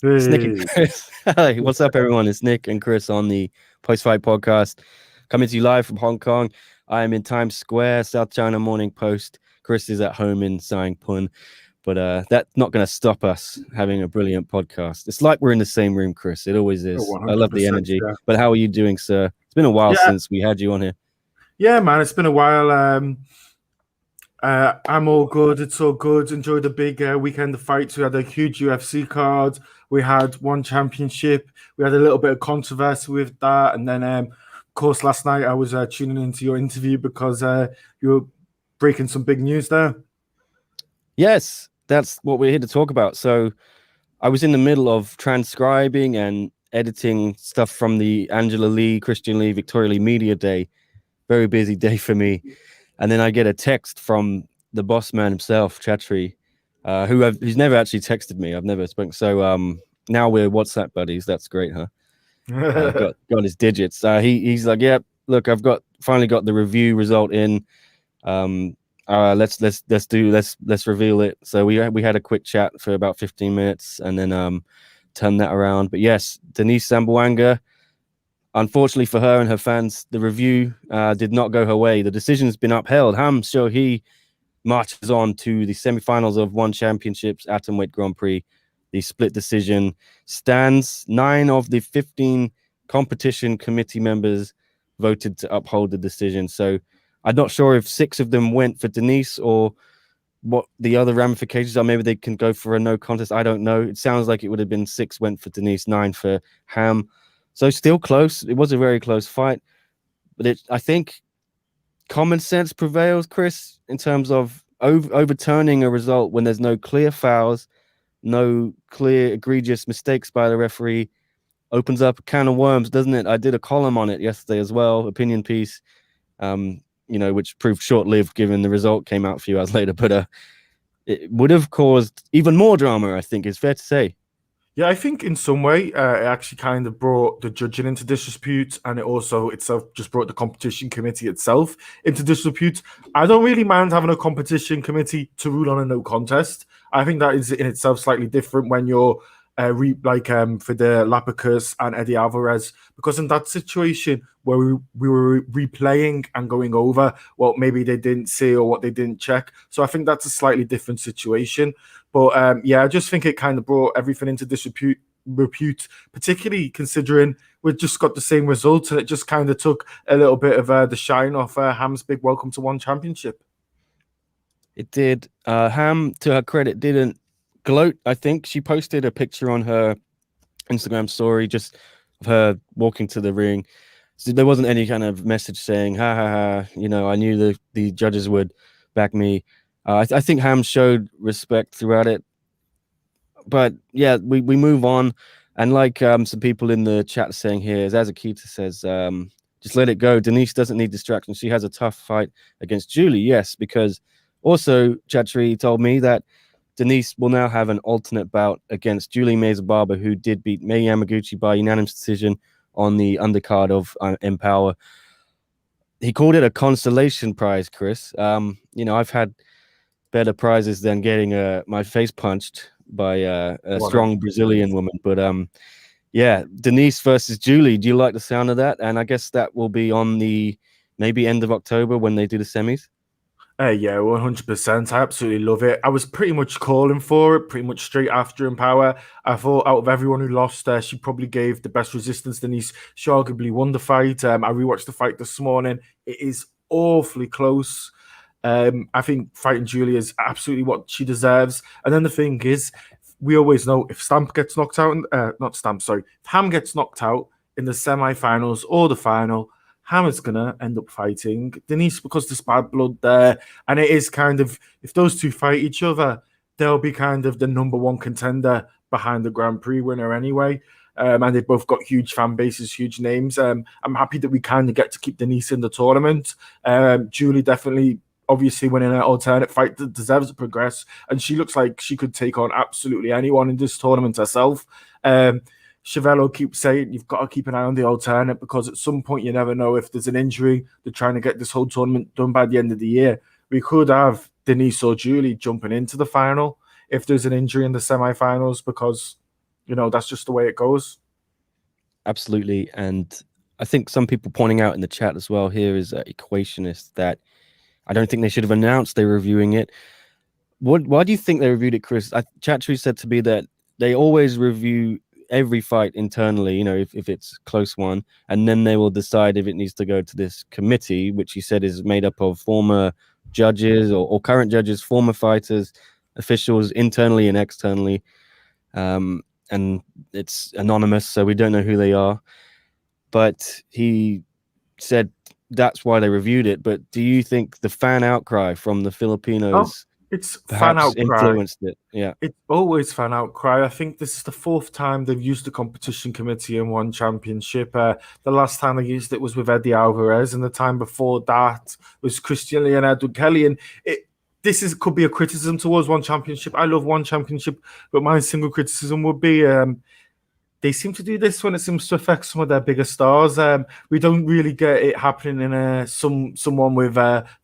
It's Nick and Hey. Chris. Hi, what's up, everyone? It's Nick and Chris on the Post Fight Podcast, coming to you live from Hong Kong. I am in Times Square, South China Morning Post. Chris is at home in Pun, but that's not going to stop us having a brilliant podcast. It's like we're in the same room, Chris. It always Oh, is. I love the 100%. energy. Yeah. But how are you doing, sir? It's been a while Yeah. since we had you on here. Yeah, man. It's been a while. I'm all good. It's all good. Enjoyed the big weekend of fights. We had a huge UFC card. We had one championship. We had a little bit of controversy with that. And then, of course, last night I was tuning into your interview because you were breaking some big news there. Yes, that's what we're here to talk about. So I was in the middle of transcribing and editing stuff from the Angela Lee, Christian Lee, Victoria Lee Media Day. Very busy day for me. And then I get a text from the boss man himself, Chatri, who's never actually texted me. I've never spoken. So now we're WhatsApp buddies. That's great, huh? Got his digits. He's like, yeah, look, I've finally got the review result in. Let's reveal it. So we had a quick chat for about 15 minutes and then turn that around. But yes, Denice Zamboanga, unfortunately for her and her fans, the review did not go her way. The decision's been upheld. Ham Seo Hee marches on to the semifinals of One Championship's Atomweight Grand Prix. The split decision stands. 9 of the 15 competition committee members voted to uphold the decision. So I'm not sure if 6 of them went for Denice or what the other ramifications are. Maybe they can go for a no contest. I don't know. It sounds like it would have been 6 went for Denice, 9 for Ham. So still close. It was a very close fight. But I think common sense prevails, Chris, in terms of overturning a result when there's no clear fouls, no clear egregious mistakes by the referee. Opens up a can of worms, doesn't it? I did a column on it yesterday as well, opinion piece, which proved short-lived given the result came out a few hours later. But it would have caused even more drama, I think, it's fair to say. Yeah, I think in some way it actually kind of brought the judging into disrepute, and it also itself just brought the competition committee itself into disrepute. I don't really mind having a competition committee to rule on a no contest. I think that is in itself slightly different when you're for the Lapicus and Eddie Alvarez, because in that situation where we were replaying and going over what maybe they didn't see or what they didn't check. So I think that's a slightly different situation. But yeah, I just think it kind of brought everything into repute, particularly considering we've just got the same results, and it just kind of took a little bit of the shine off Ham's big welcome to One Championship. It did. Ham, to her credit, didn't gloat. I think she posted a picture on her Instagram story just of her walking to the ring. So there wasn't any kind of message saying, ha ha ha, I knew the judges would back me. I think Ham showed respect throughout it. But yeah, we move on. And like some people in the chat saying here, as Akita says, just let it go. Denice doesn't need distraction. She has a tough fight against Julie. Yes, because also Chatri told me that Denice will now have an alternate bout against Julie Meza-Barber, who did beat Mei Yamaguchi by unanimous decision on the undercard of Empower. He called it a consolation prize, Chris. I've had better prizes than getting my face punched by a strong Brazilian woman. But yeah, Denice versus Julie. Do you like the sound of that? And I guess that will be on the maybe end of October when they do the semis. Yeah, 100%. I absolutely love it. I was pretty much calling for it pretty much straight after Empower. I thought out of everyone who lost, she probably gave the best resistance. Denice, she arguably won the fight. I rewatched the fight this morning. It is awfully close. I think fighting Julia is absolutely what she deserves. And then the thing is, we always know if Stamp gets knocked out, not Stamp, sorry, if Ham gets knocked out in the semi-finals or the final, Ham is gonna end up fighting Denice because there's bad blood there, and it is kind of, if those two fight each other, they'll be kind of the number one contender behind the Grand Prix winner anyway. And they've both got huge fan bases, huge names. I'm happy that we kind of get to keep Denice in the tournament. Julie definitely, obviously, winning an alternate fight that deserves to progress, and she looks like she could take on absolutely anyone in this tournament herself. Chevello keeps saying you've got to keep an eye on the alternate because at some point you never know if there's an injury. They're trying to get this whole tournament done by the end of the year. We could have Denice or Julie jumping into the final if there's an injury in the semi-finals because that's just the way it goes. Absolutely. And I think some people pointing out in the chat as well here is Equationist that I don't think they should have announced they were reviewing it. Why do you think they reviewed it, Chris? Chatri said to me that they always review every fight internally, if it's a close one, and then they will decide if it needs to go to this committee, which he said is made up of former judges or current judges, former fighters, officials internally and externally. And it's anonymous, so we don't know who they are. But he said that's why they reviewed it. But do you think the fan outcry from the Filipinos It's fan perhaps outcry. influenced it? Yeah. It's always fan outcry. I think this is the 4th time they've used the competition committee in one championship. The last time they used it was with Eddie Alvarez, and the time before that was Christian Lee and Edward Kelly. And this could be a criticism towards one championship. I love one championship, but my single criticism would be they seem to do this when it seems to affect some of their bigger stars. We don't really get it happening in someone with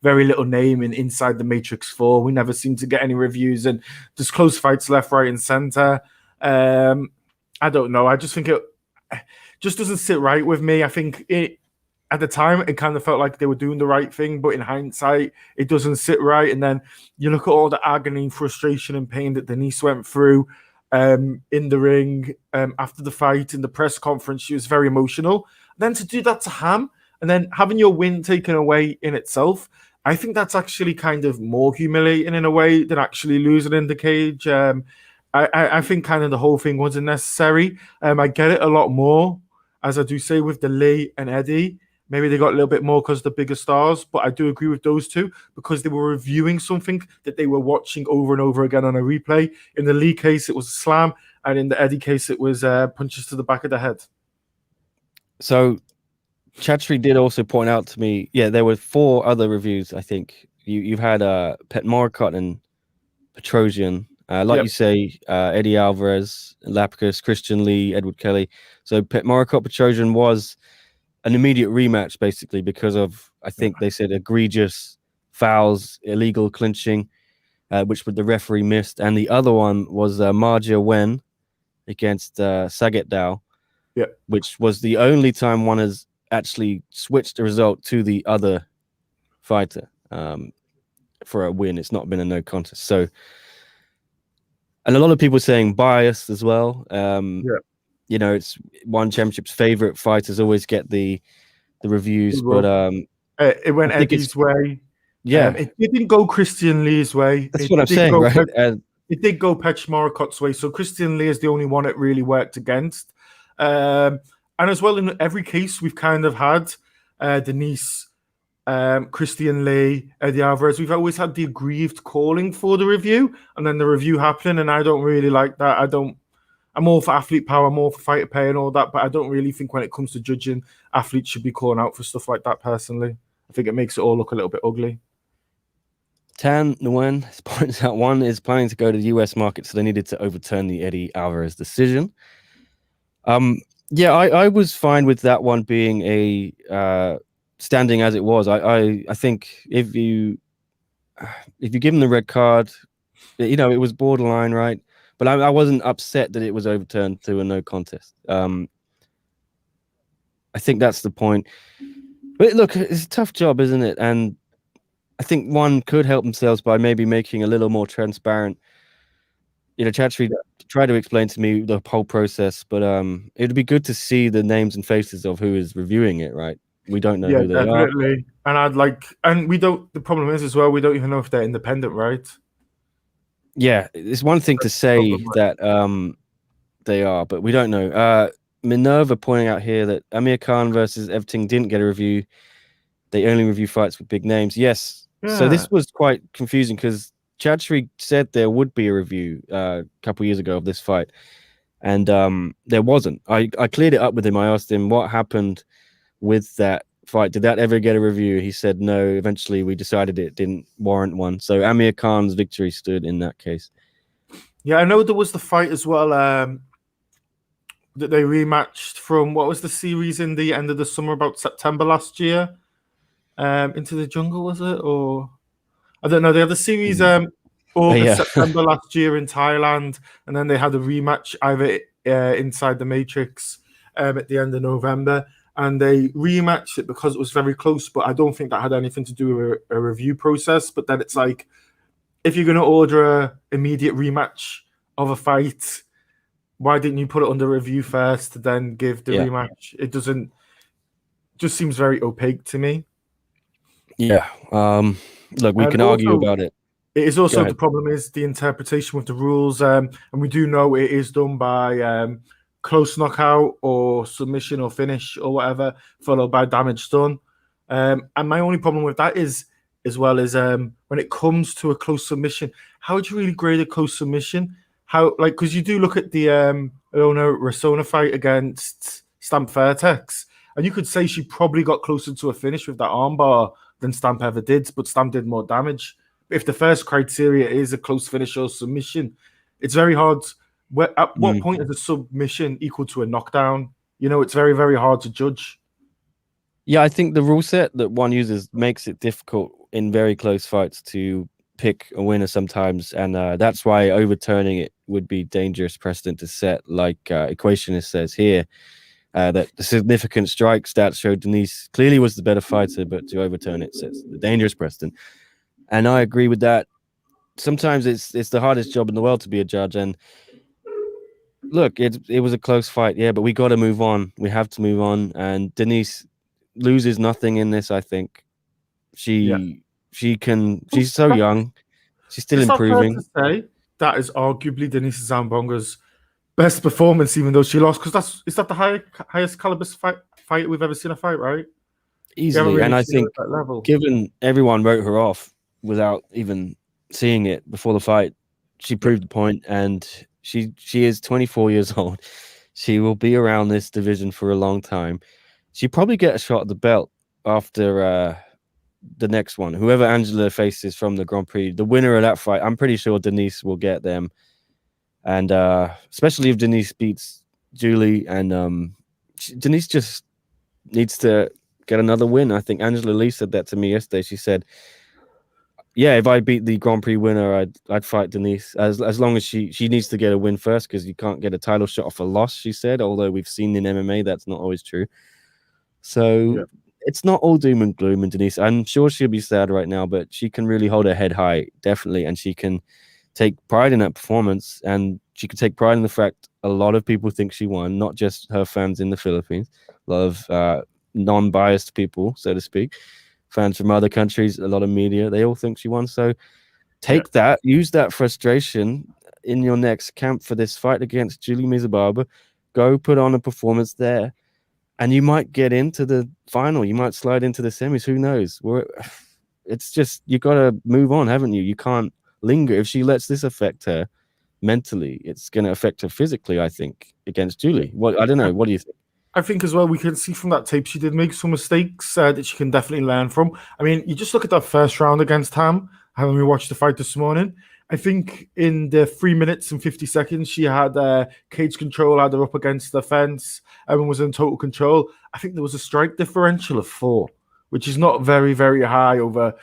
very little name inside the Matrix 4. We never seem to get any reviews, and there's close fights left, right, and center. I don't know. I just think it just doesn't sit right with me. I think at the time, it kind of felt like they were doing the right thing, but in hindsight, it doesn't sit right. And then you look at all the agony, frustration, and pain that Denice went through in the ring after the fight, in the press conference. She was very emotional. Then to do that to Ham, and then having your win taken away in itself, I think that's actually kind of more humiliating in a way than actually losing in the cage. I think kind of the whole thing wasn't necessary. I get it a lot more, as I do say, with the Lee and Eddie. Maybe they got a little bit more because the bigger stars, but I do agree with those two because they were reviewing something that they were watching over and over again on a replay. In the Lee case, it was a slam, and in the Eddie case, it was punches to the back of the head. So Chatri did also point out to me, there were 4 other reviews, I think. You've had Pet Moricott and Petrosian. You say, Eddie Alvarez, Lapkus, Christian Lee, Edward Kelly. So Pet Moricott, Petrosian was an immediate rematch, basically, because of, I think they said, egregious fouls, illegal clinching, which the referee missed. And the other one was Marja Wen against Saget Dao, which was the only time one has actually switched the result to the other fighter for a win. It's not been a no contest. So, and a lot of people saying biased as well. It's one championship's favorite fighters always get the reviews, but it went Eddie's way. Yeah, it didn't go Christian Lee's way. That's what I'm saying, right? It did go Pet Moricott's way. So Christian Lee is the only one it really worked against. And as well, in every case, we've kind of had Denice, Christian Lee, Eddie Alvarez. We've always had the aggrieved calling for the review, and then the review happening. And I don't really like that. I'm all for athlete power, I'm all for fighter pay and all that, but I don't really think when it comes to judging, athletes should be calling out for stuff like that, personally. I think it makes it all look a little bit ugly. Tan Nguyen points out one is planning to go to the US market, so they needed to overturn the Eddie Alvarez decision. I was fine with that one being a standing as it was. I think if you give him the red card, it was borderline, right? But I wasn't upset that it was overturned to a no contest. I think that's the point. But look, it's a tough job, isn't it? And I think one could help themselves by maybe making a little more transparent. Chatri tried to explain to me the whole process, but it'd be good to see the names and faces of who is reviewing it, right? We don't know who they are. And we don't, the problem is as well, we don't even know if they're independent, right? Yeah, it's one thing to say that they are, but we don't know. Minerva pointing out here that Amir Khan versus Evting didn't get a review. They only review fights with big names. Yes. Yeah. So this was quite confusing because Chatri said there would be a review a couple years ago of this fight, and there wasn't. I cleared it up with him. I asked him what happened with that fight. Did that ever get a review? He said no. Eventually, we decided it didn't warrant one. So Amir Khan's victory stood in that case. Yeah, I know there was the fight as well that they rematched from, what was the series in the end of the summer, about September last year? Into the Jungle, was it? Or I don't know. They had the series August, September last year in Thailand, and then they had a rematch either inside the Matrix at the end of November, and they rematched it because it was very close. But I don't think that had anything to do with a review process. But then it's like, if you're going to order a immediate rematch of a fight, why didn't you put it under review first to then give the rematch? It doesn't. Just seems very opaque to me. Yeah. Look, we can argue about it. It is also the problem is the interpretation with the rules, and we do know it is done by close knockout or submission or finish or whatever, followed by damage done. And my only problem with that is, as well as when it comes to a close submission, how would you really grade a close submission? How, like, because you do look at the Ilona Rasona fight against Stamp Fairtex, and you could say she probably got closer to a finish with that armbar than Stamp ever did, but Stamp did more damage. If the first criteria is a close finish or submission, it's very hard. At what point is a submission equal to a knockdown? You know, it's very, very hard to judge. Yeah, I think the rule set that one uses makes it difficult in very close fights to pick a winner sometimes, and that's why overturning it would be dangerous precedent to set, like Equationist says here. That the significant strike stats showed Denice clearly was the better fighter, but to overturn it sets the dangerous precedent. And I agree with that. Sometimes it's the hardest job in the world to be a judge. And look, it was a close fight, yeah, but we got to move on. We have to move on. And Denice loses nothing in this. I think she's so young. She's still improving. It's not fair to say that is arguably Denice Zamboanga's best performance, even though she lost, because is that the highest caliber fight we've ever seen a fight, right? Easily, really, and I think given everyone wrote her off without even seeing it before the fight, she proved the point, and she is 24 years old. She will be around this division for a long time. She'll probably get a shot at the belt after the next one. Whoever Angela faces from the Grand Prix, the winner of that fight, I'm pretty sure Denice will get them. And especially if Denice beats Julie, and Denice just needs to get another win. I think Angela Lee said that to me yesterday. She said, yeah, if I beat the Grand Prix winner, I'd fight Denice, as long as she needs to get a win first, because you can't get a title shot off a loss, she said, although we've seen in MMA that's not always true. So it's not all doom and gloom in Denice. I'm sure she'll be sad right now, but she can really hold her head high, definitely, and she can take pride in that performance, and she can take pride in the fact a lot of people think she won, not just her fans in the Philippines, a lot of non-biased people, so to speak, fans from other countries, a lot of media, they all think she won. So take that, use that frustration in your next camp for this fight against Julie Mizababa. Go put on a performance there, and you might get into the final. You might slide into the semis. Who knows? It's just, you got to move on, haven't you? You can't linger. If she lets this affect her mentally, it's going to affect her physically, I think, against Julie. I don't know. What do you think? I think as well, we can see from that tape she did make some mistakes that she can definitely learn from. I mean, you just look at that first round against Ham, having we watched the fight this morning. I think in the 3 minutes and 50 seconds, she had cage control, had her up against the fence, and was in total control. I think there was a strike differential of 4, which is not very, very high over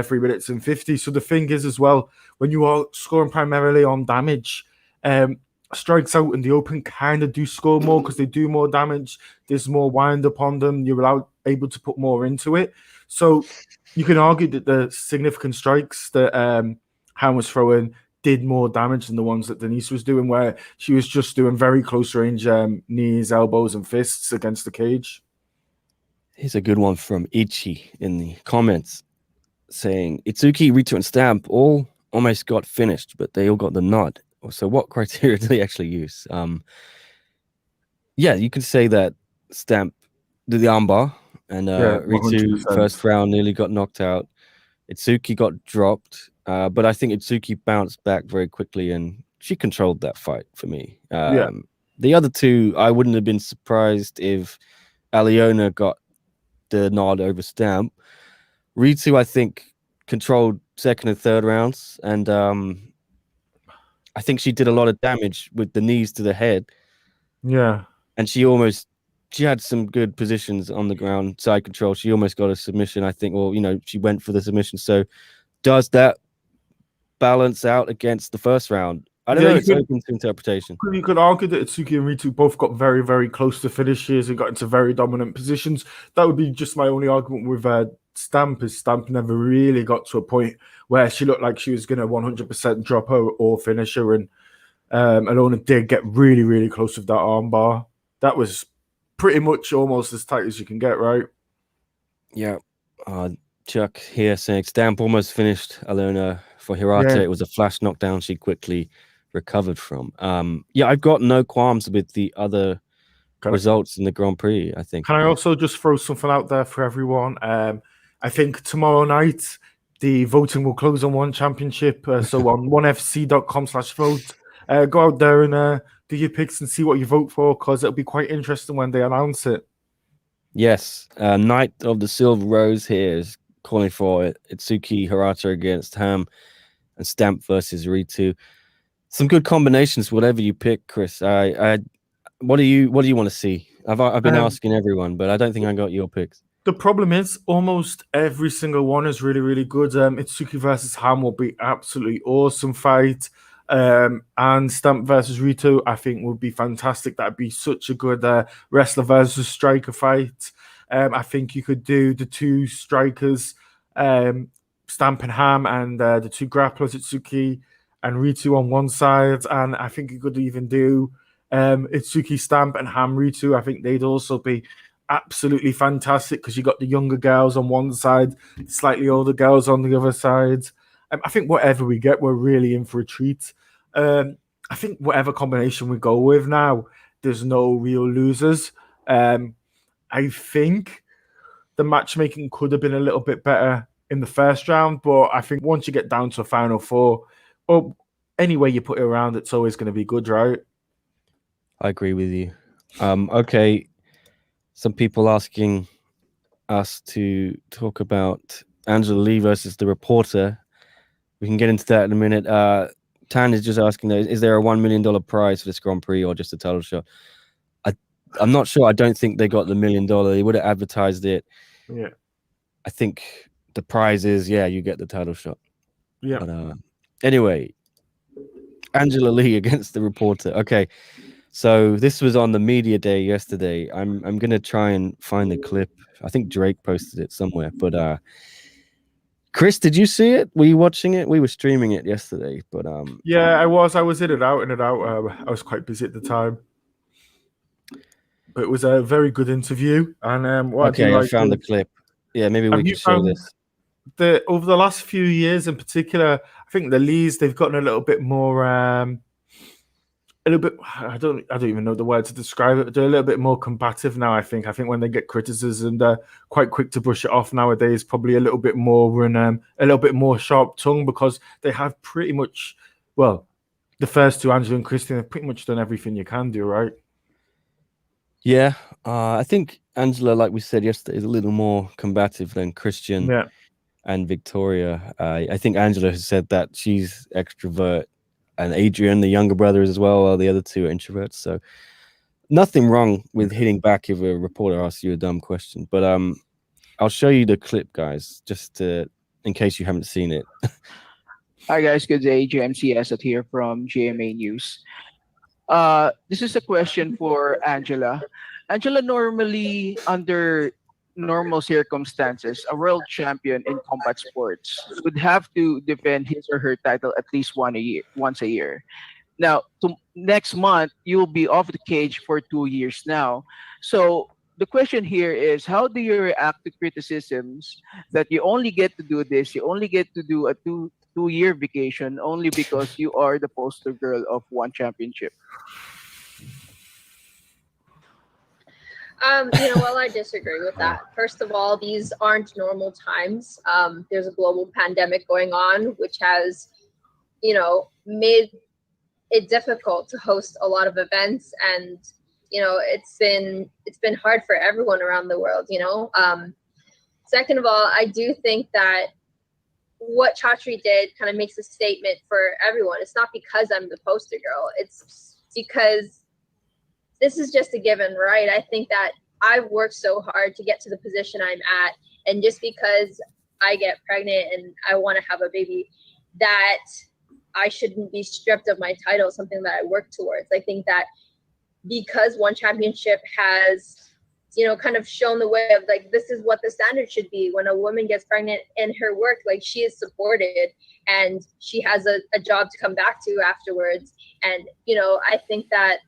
3 minutes and 50. So the thing is as well, when you are scoring primarily on damage, strikes out in the open kind of do score more because they do more damage. There's more wind up on them. You're able to put more into it. So you can argue that the significant strikes that Ham was throwing did more damage than the ones that Denice was doing, where she was just doing very close range knees, elbows, and fists against the cage. Here's a good one from Ichi in the comments saying, Itsuki, Rito, and Stamp all almost got finished, but they all got the nod. So what criteria do they actually use? Yeah, you could say that Stamp did the armbar, and Rito first round nearly got knocked out. Itsuki got dropped, but I think Itsuki bounced back very quickly, and she controlled that fight for me. The other two, I wouldn't have been surprised if Aliona got the nod over Stamp. Ritu, I think, controlled second and third rounds, and I think she did a lot of damage with the knees to the head. Yeah. And she had some good positions on the ground, side control. She almost got a submission, I think, or, she went for the submission. So does that balance out against the first round? I don't Yeah, know. It's open to interpretation. you could argue that Itsuki and Ritu both got very, very close to finishes and got into very dominant positions. That would be just my only argument with Stamp. Is Stamp never really got to a point where she looked like she was going to 100% drop her or finish her, and Alona did get really, really close with that armbar. That was pretty much almost as tight as you can get, right? Yeah. Chuck here saying Stamp almost finished Alona for Hirata. Yeah. It was a flash knockdown she quickly recovered from. Yeah, I've got no qualms with the other results in the Grand Prix, I think. Can I also just throw something out there for everyone? I think tomorrow night the voting will close on One Championship. So on onefc.com/vote, go out there and do your picks and see what you vote for, because it'll be quite interesting when they announce it. Yes, Knight of the Silver Rose here is calling for Itsuki Hirata against Ham and Stamp versus Ritu. Some good combinations, whatever you pick, Chris. What do you want to see? I've been asking everyone, but I don't think I got your picks. The problem is almost every single one is really, really good. Itsuki versus Ham will be absolutely awesome fight. And Stamp versus Ritu, I think, would be fantastic. That'd be such a good wrestler versus striker fight. I think you could do the two strikers, Stamp and Ham, and the two grapplers, Itsuki and Ritu on one side. And I think you could even do Itsuki, Stamp, and Ham Ritu. I think they'd also be absolutely fantastic, because you got the younger girls on one side, slightly older girls on the other side. I think whatever we get, we're really in for a treat. I think whatever combination we go with now, there's no real losers. I think the matchmaking could have been a little bit better in the first round, but I think once you get down to a final four, or any way you put it around, it's always going to be good, right? I agree with you. Okay. Some people asking us to talk about Angela Lee versus the reporter. We can get into that in a minute. Tan is just asking, is there a $1 million prize for this Grand Prix or just a title shot? I'm not sure. I don't think they got the $1 million. They would have advertised it. Yeah. I think the prize is, you get the title shot. Yeah. But anyway, Angela Lee against the reporter. Okay. So this was on the media day yesterday. I'm gonna try and find the clip. I think Drake posted it somewhere. But Chris, did you see it? Were you watching it? We were streaming it yesterday. But yeah, I was in and out. I was quite busy at the time. But it was a very good interview. And I found the clip. Yeah, maybe we can show this. Over the last few years in particular, I think the Lees, they've gotten a little bit more I don't even know the word to describe it, but they're a little bit more combative now. I think when they get criticism, they're quite quick to brush it off nowadays, probably a little bit more and a little bit more sharp tongue, because they have pretty much, well, the first two, Angela and Christian, have pretty much done everything you can do, right? Yeah, I think Angela, like we said yesterday, is a little more combative than Christian and Victoria. I think Angela has said that she's extrovert, and Adrian, the younger brother, is as well, while the other two are introverts. So nothing wrong with hitting back if a reporter asks you a dumb question. But I'll show you the clip, guys, just in case you haven't seen it. Hi guys, good day. JMC Asset here from GMA News. This is a question for Angela. Angela, normally under normal circumstances, a world champion in combat sports would have to defend his or her title at least once a year. Now, next month, you'll be off the cage for 2 years now. So the question here is, how do you react to criticisms that you only get to do this, you only get to do a two-year vacation only because you are the poster girl of one championship? Well, I disagree with that. First of all, these aren't normal times. There's a global pandemic going on, which has, made it difficult to host a lot of events, and it's been hard for everyone around the world. Second of all, I do think that what Chatri did kind of makes a statement for everyone. It's not because I'm the poster girl. It's because this is just a given, right? I think that I've worked so hard to get to the position I'm at, and just because I get pregnant and I want to have a baby, that I shouldn't be stripped of my title, something that I work towards. I think that because one championship has, kind of shown the way of like, this is what the standard should be. When a woman gets pregnant in her work, like, she is supported and she has a job to come back to afterwards. And, I think that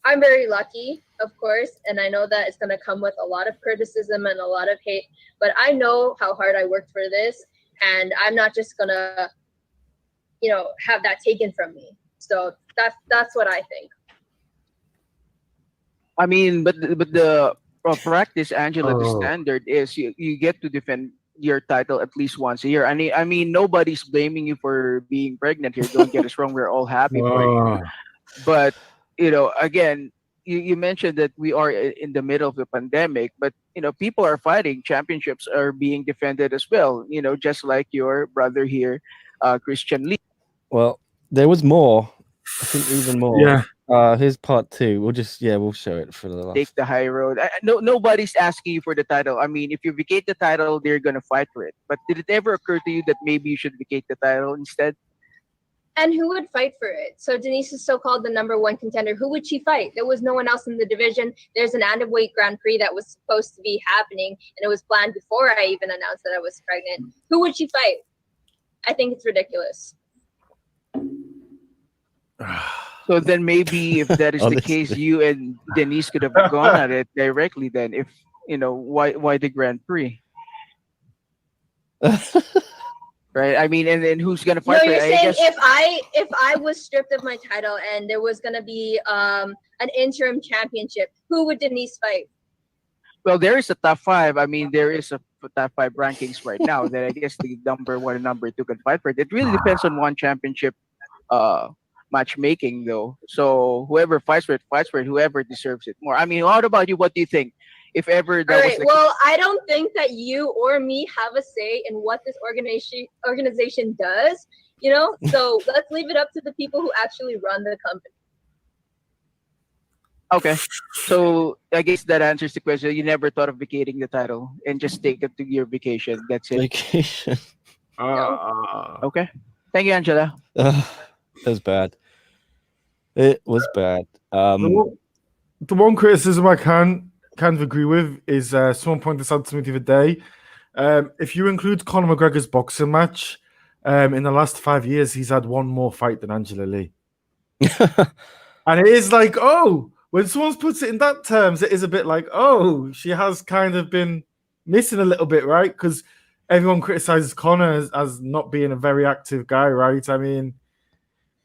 I'm very lucky, of course, and I know that it's going to come with a lot of criticism and a lot of hate, but I know how hard I worked for this, and I'm not just going to, have that taken from me. So that's what I think. I mean, but the practice, Angela, the standard is you get to defend your title at least once a year. I mean, nobody's blaming you for being pregnant here. Don't get us wrong. We're all happy for you. But, again, you mentioned that we are in the middle of the pandemic, but, people are fighting. Championships are being defended as well, just like your brother here, Christian Lee. Well, there was more. I think even more. Yeah. Here's part 2. We'll show it for the last. Take the high road. Nobody's asking you for the title. I mean, if you vacate the title, they're gonna fight for it. But did it ever occur to you that maybe you should vacate the title instead? And who would fight for it? So Denice is so-called the number 1 contender. Who would she fight? There was no one else in the division. There's an weight Grand Prix that was supposed to be happening, and it was planned before I even announced that I was pregnant. Who would she fight? I think it's ridiculous. So then maybe if that is the case, you and Denice could have gone at it directly then. If, why the Grand Prix? Right? I mean, and then who's going to fight for it? You're saying if I was stripped of my title and there was going to be an interim championship, who would Denice fight? Well, there is a top 5. I mean, there is a top 5 rankings right now that I guess the number 1 and number 2 can fight for it. It really depends on one championship matchmaking, though. So whoever fights for it, whoever deserves it more. I mean, what about you? What do you think? If ever that was well, I don't think that you or me have a say in what this organization does, So let's leave it up to the people who actually run the company. Okay. So I guess that answers the question. You never thought of vacating the title and just take it to your vacation. That's it. Vacation. Okay. Thank you, Angela. That was bad. It was bad. The one criticism I can kind of agree with is someone pointed this out to me the other day. If you include Conor McGregor's boxing match, in the last 5 years, he's had one more fight than Angela Lee. And it is like, when someone puts it in that terms, it is a bit like, she has kind of been missing a little bit, right? Because everyone criticizes Conor as not being a very active guy, right? I mean,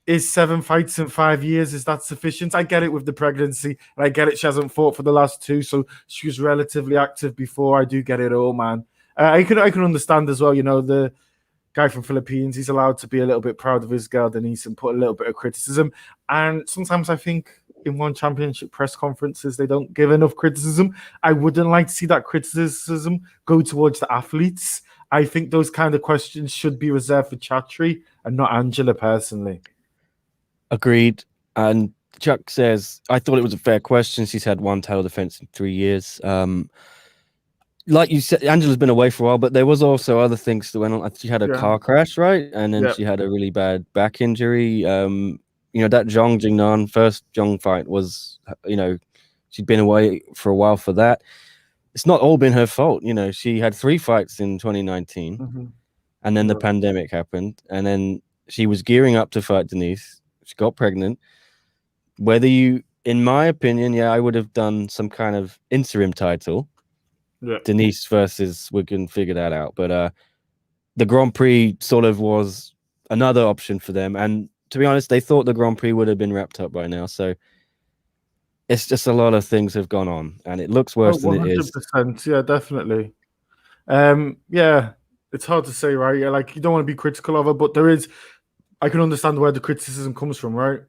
is 7 fights in 5 years, is that sufficient? I get it with the pregnancy, and I get it she hasn't fought for the last 2, so she was relatively active before. I do get it all, man. I can understand as well, the guy from Philippines, he's allowed to be a little bit proud of his girl, Denice, and put a little bit of criticism. And sometimes I think in one championship press conferences, they don't give enough criticism. I wouldn't like to see that criticism go towards the athletes. I think those kind of questions should be reserved for Chatri and not Angela personally. Agreed. And Chuck says, I thought it was a fair question. She's had 1 title defense in 3 years. Like you said, Angela's been away for a while, but there was also other things that went on. She had a car crash, right? And then she had a really bad back injury. That Zhong Jingnan first Zhong fight was, she'd been away for a while for that. It's not all been her fault. She had 3 fights in 2019, and then the pandemic happened, and then she was gearing up to fight Denice. She got pregnant. In my opinion, I would have done some kind of interim title. Yeah. Denice versus, we can figure that out. But the Grand Prix sort of was another option for them. And to be honest, they thought the Grand Prix would have been wrapped up by now. So it's just a lot of things have gone on, and it looks worse than it is. 100%, yeah, definitely. It's hard to say, right? Yeah, like, you don't want to be critical of her, but I can understand where the criticism comes from, right?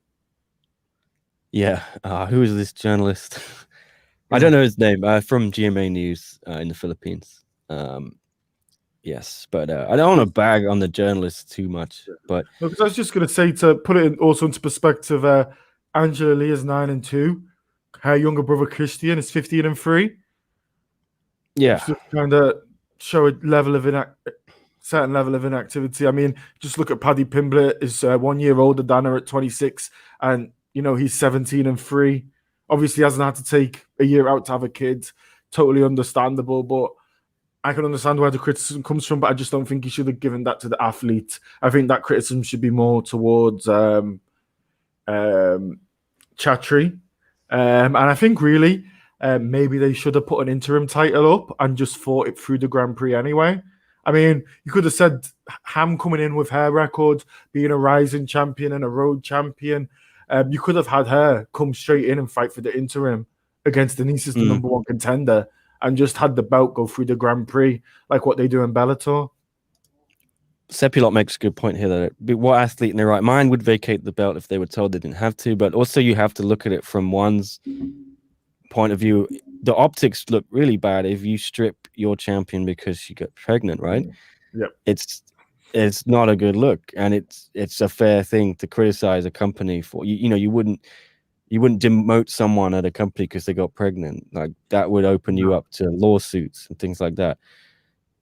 Yeah. Who is this journalist? I don't know his name. From GMA News in the Philippines. Yes, but I don't want to bag on the journalists too much. But because I was just going to say, to put it also into perspective, Angela Lee is 9-2. Her younger brother Christian is 15-3. Yeah, just kind of show a level of certain level of inactivity. I mean, just look at Paddy Pimblett is 1 year older than her at 26, and he's 17 and 3. Obviously, he hasn't had to take a year out to have a kid. Totally understandable, but I can understand where the criticism comes from. But I just don't think he should have given that to the athlete. I think that criticism should be more towards Chatri, and I think really maybe they should have put an interim title up and just fought it through the Grand Prix anyway. I mean, you could have said Ham coming in with her record, being a rising champion and a road champion. You could have had her come straight in and fight for the interim against Denice as the number one contender and just had the belt go through the Grand Prix like what they do in Bellator. Sepulot makes a good point here that what athlete in their right mind would vacate the belt if they were told they didn't have to, but also you have to look at it from one's point of view. The optics look really bad if you strip your champion because she got pregnant, right? Yep. It's not a good look, and it's a fair thing to criticize a company for. You wouldn't demote someone at a company because they got pregnant. Like that would open you up to lawsuits and things like that.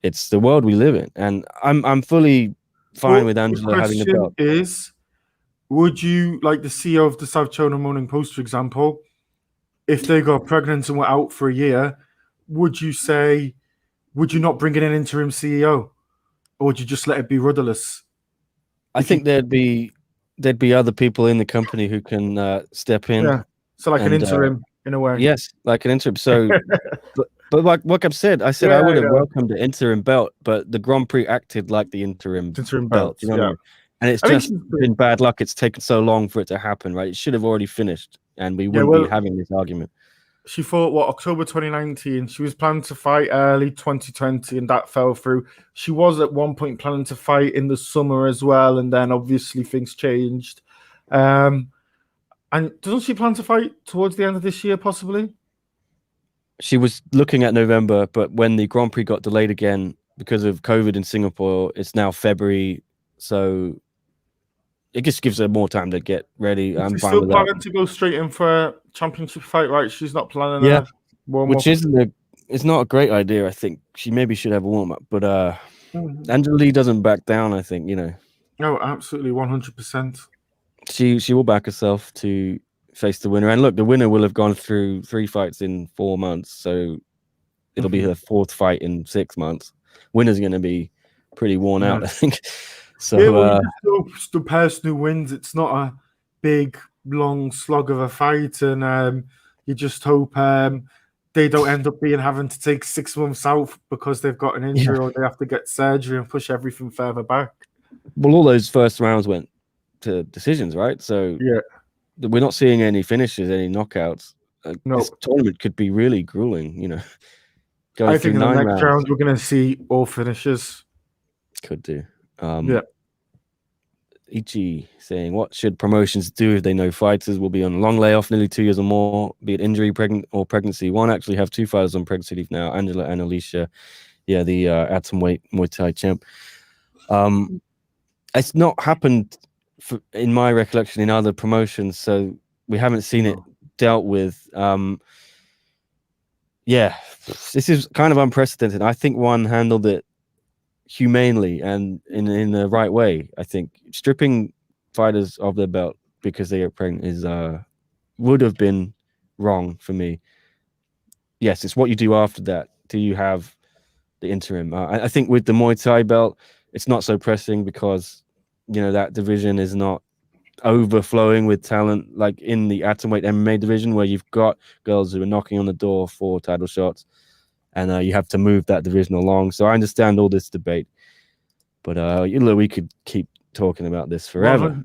It's the world we live in, and I'm fully fine with Angela having the belt. Would you, like the CEO of the South China Morning Post, for example, if they got pregnant and were out for a year, would you not bring in an interim CEO, or would you just let it be rudderless? I think there'd be other people in the company who can step in. Yeah, so like an interim in a way. Yes, like an interim. So, but like I've said, I would have welcomed the interim belt, but the Grand Prix acted like the interim belt. You know what I mean? And it's just been bad luck. It's taken so long for it to happen, right? It should have already finished, and we wouldn't be having this argument. She fought October 2019. She was planning to fight early 2020, and that fell through. She was at one point planning to fight in the summer as well, and then obviously things changed. And doesn't she plan to fight towards the end of this year, possibly? She was looking at November, but when the Grand Prix got delayed again because of COVID in Singapore, it's now February, so it just gives her more time to get ready. I'm fine with that. She's still planning to go straight in for a championship fight, right? She's not planning a warm-up. Which it's not a great idea, I think. She maybe should have a warm-up, but Angela Lee doesn't back down, I think, No, absolutely, 100%. She will back herself to face the winner. And look, the winner will have gone through 3 fights in 4 months, so it'll be her 4th fight in 6 months. Winner's going to be pretty worn out, I think. So the person who wins, it's not a big, long slog of a fight, and you just hope they don't end up having to take 6 months out because they've got an injury or they have to get surgery and push everything further back. Well, all those first rounds went to decisions, right? So we're not seeing any finishes, any knockouts. This tournament could be really grueling, I think in the next round we're going to see all finishes. Could do. Ichi saying, what should promotions do if they know fighters will be on a long layoff, nearly 2 years or more, be it injury, pregnancy? One actually have 2 fighters on pregnancy leave now, Angela and Alicia. Yeah, the atomweight Muay Thai champ. It's not happened in my recollection in other promotions, so we haven't seen it dealt with. This is kind of unprecedented. I think one handled it humanely and in the right way. I think stripping fighters of their belt because they are pregnant would have been wrong for me. Yes, it's what you do after that. Do you have the interim? I think with the Muay Thai belt, it's not so pressing because that division is not overflowing with talent like in the atomweight MMA division, where you've got girls who are knocking on the door for title shots, and you have to move that division along. So I understand all this debate, but we could keep talking about this forever.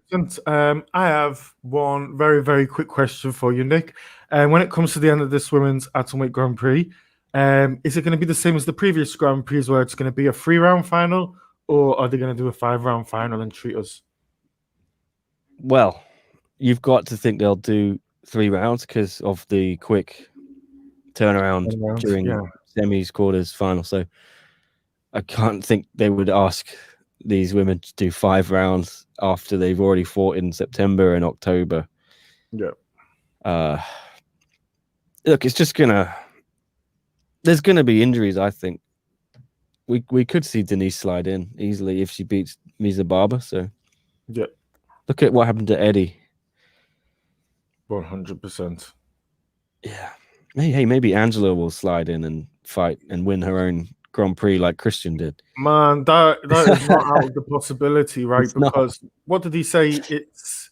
I have one very, very quick question for you, Nick. When it comes to the end of this women's atomweight Grand Prix, is it going to be the same as the previous Grand Prix, where it's going to be a 3-round final, or are they going to do a 5-round final and treat us? Well, you've got to think they'll do 3 rounds because of the quick turnaround during semis, quarters, final. So I can't think they would ask these women to do 5 rounds after they've already fought in September and October. Look, it's just there's gonna be injuries, I think. we could see Denice slide in easily if she beats Misa Barber. So Yeah, look at what happened to Eddie. 100%. Yeah. Hey, maybe Angela will slide in and fight and win her own Grand Prix like Christian did. Man, that is not out of the possibility, right? It's not. Because what did he say? It's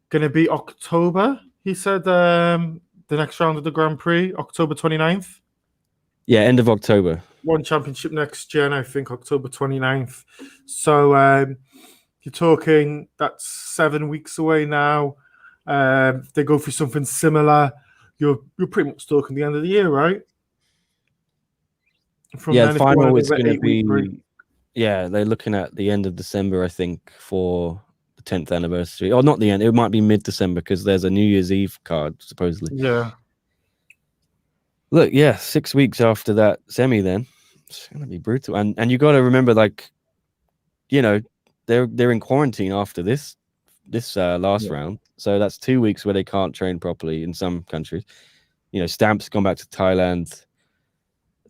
going to be October. He said the next round of the Grand Prix, October 29th. Yeah, end of October. One championship next year, and I think October 29th. So you're talking that's 7 weeks away now. If they go for something similar, you're pretty much talking the end of the year, right? From Yeah, then, the if you want final to is do the going to 8-week break. be. Yeah, they're looking at the end of December, I think, for the 10th anniversary. Or not the end. It might be mid-December because there's a New Year's Eve card supposedly. Yeah. Look, yeah, 6 weeks after that semi, then it's gonna be brutal. And you got to remember, like, you know, they're in quarantine after this last round, so that's 2 weeks where they can't train properly in some countries. You know, Stamp's gone back to Thailand.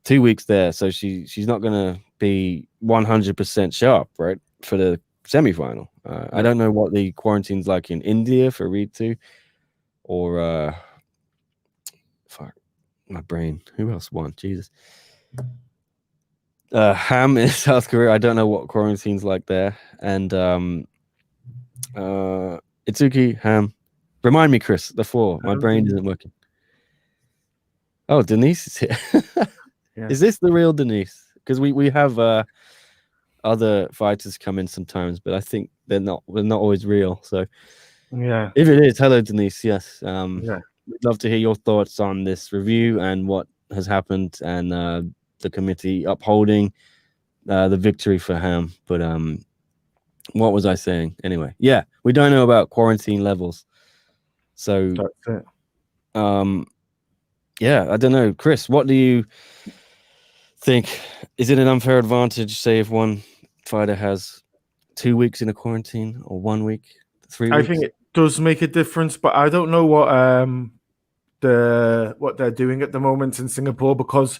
2 weeks there, so she's not gonna be 100% sharp, right, for the semi-final. I don't know what the quarantine's like in India for Ritu, or fuck my brain. Who else won? Jesus. Ham in South Korea. I don't know what quarantine's like there. And Itsuki, Ham. Remind me, Chris, the four. My brain isn't working. Oh, Denice is here. Yeah. Is this the real Denice? Because we have other fighters come in sometimes, but I think they're not always real. So Yeah. if it is, hello Denice. Yes. Yeah. We'd love to hear your thoughts on this review and what has happened, and the committee upholding the victory for Ham. But what was I saying? Anyway, yeah, we don't know about quarantine levels. So That's it. yeah, I don't know. Chris, what do you think? Is it an unfair advantage, say, if one fighter has 2 weeks in a quarantine, or 1 week, 3 weeks? I think it does make a difference, but I don't know what they're doing at the moment in Singapore, because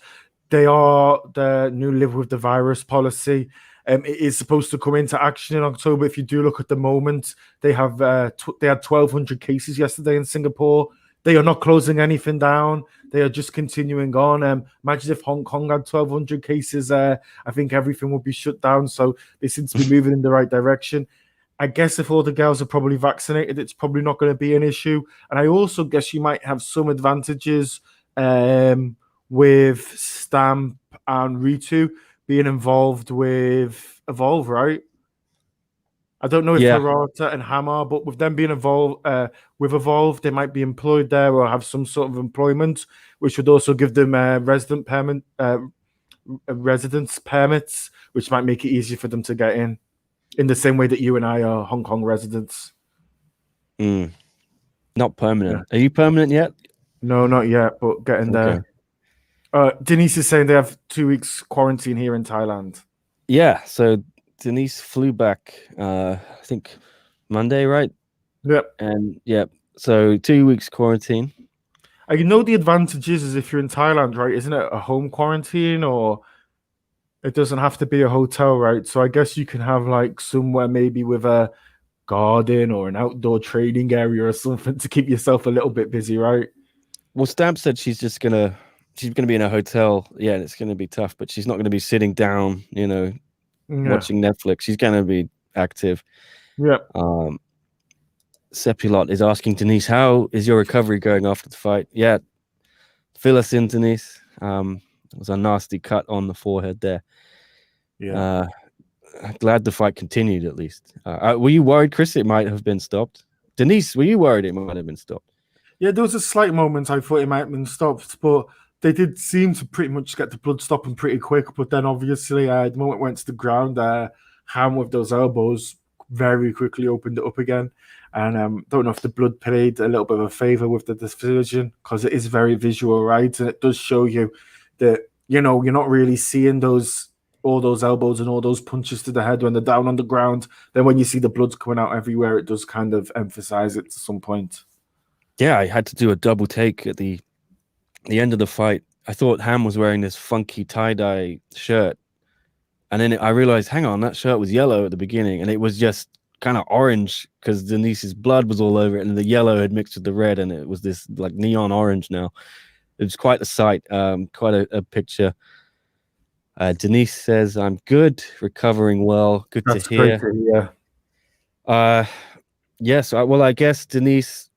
they are the new live with the virus policy. It is supposed to come into action in October. If you do look at the moment, they have they had 1,200 cases yesterday in Singapore. They are not closing anything down. They are just continuing on. Imagine if Hong Kong had 1,200 cases. I think everything would be shut down. So they seem to be moving in the right direction. I guess if all the girls are probably vaccinated, it's probably not going to be an issue. And I also guess you might have some advantages with Stamp and Ritu being involved with Evolve, right? I don't know if Hirata and Ham are, but with them being involved with Evolve, they might be employed there or have some sort of employment, which would also give them residence permits, which might make it easier for them to get in the same way that you and I are Hong Kong residents. Not permanent. Yeah. Are you permanent yet? No, not yet, but getting there. Denice is saying they have 2 weeks quarantine here in Thailand. Yeah, so Denice flew back, I think Monday, right? Yep. And so 2 weeks quarantine. I know the advantages is if you're in Thailand, right? Isn't it a home quarantine, or it doesn't have to be a hotel, right? So I guess you can have like somewhere maybe with a garden or an outdoor training area or something to keep yourself a little bit busy, right? Well, Stamp said she's gonna be in a hotel. Yeah, and it's gonna be tough, but she's not gonna be sitting down, watching Netflix. She's gonna be active. Yeah. Sepulot is asking Denice, how is your recovery going after the fight? Yeah, fill us in, Denice. It was a nasty cut on the forehead there. Yeah. Glad the fight continued at least. Were you worried, Chris, it might have been stopped? Denice, were you worried it might have been stopped? Yeah, there was a slight moment I thought it might have been stopped, but they did seem to pretty much get the blood stopping pretty quick. But then obviously the moment it went to the ground, Ham with those elbows very quickly opened it up again. And don't know if the blood played a little bit of a favor with the decision, because it is very visual, right? And it does show you that, you're not really seeing all those elbows and all those punches to the head when they're down on the ground. Then when you see the blood coming out everywhere, it does kind of emphasize it to some point. Yeah, I had to do a double take at the end of the fight. I thought Ham was wearing this funky tie-dye shirt, And then I realized, hang on, that shirt was yellow at the beginning, and it was just kind of orange because Denise's blood was all over it, and the yellow had mixed with the red, and it was this like neon orange now. It was quite a sight, quite a picture. Denice says, I'm good, recovering well. Good That's to hear. great to hear. Yes, well, I guess, Denice,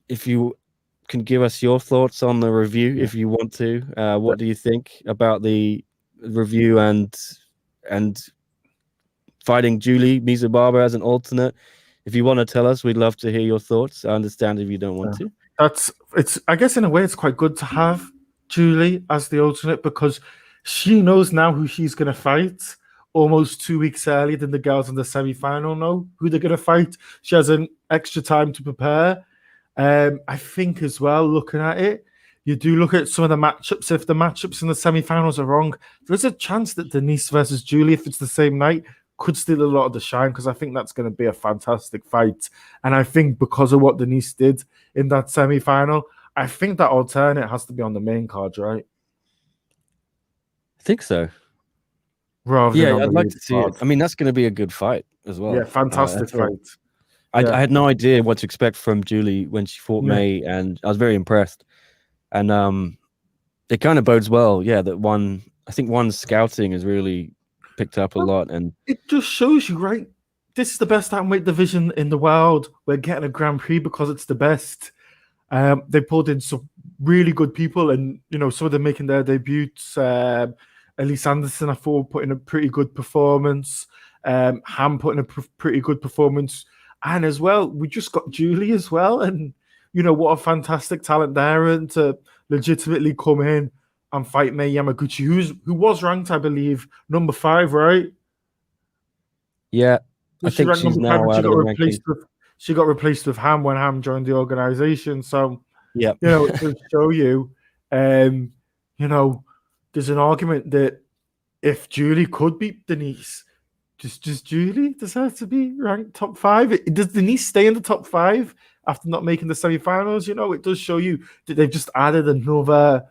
if you can give us your thoughts on the review, if you want to. What do you think about the review and fighting Julie Mizubaba as an alternate? If you want to tell us, we'd love to hear your thoughts. I understand if you don't want to. I guess in a way it's quite good to have Julie as the alternate because she knows now who she's going to fight almost 2 weeks earlier than the girls in the semi-final know who they're going to fight. She has an extra time to prepare. I think as well, looking at it, you do look at some of the matchups. If the matchups in the semi-finals are wrong, there's a chance that Denice versus Julie, if it's the same night, could steal a lot of the shine because I think that's going to be a fantastic fight. And I think because of what Denice did in that semi-final, I think that alternate has to be on the main card, right? I think so. Rather than on I'd the like lead to see card. it. I mean, that's going to be a good fight as well. Yeah, fantastic fight. I had no idea what to expect from Julie when she fought May, and I was very impressed. And it kind of bodes well, that I think one scouting has really picked up a lot. And it just shows you, right? This is the best atomweight division in the world. We're getting a Grand Prix because it's the best. They pulled in some really good people, and some of them making their debuts. Elise Anderson, I thought, put in a pretty good performance. Ham put in a pretty good performance. And as well, we just got Julie as well. And, what a fantastic talent there. And to legitimately come in and fight Mei Yamaguchi, who was ranked, I believe, number 5, right? Yeah, I think she's now out of the ranking. She got replaced with Ham when Ham joined the organization. So, yeah, it does show you, there's an argument that if Julie could beat Denice, does Julie deserve to be ranked top 5? Does Denice stay in the top 5 after not making the semi-finals? It does show you that they've just added another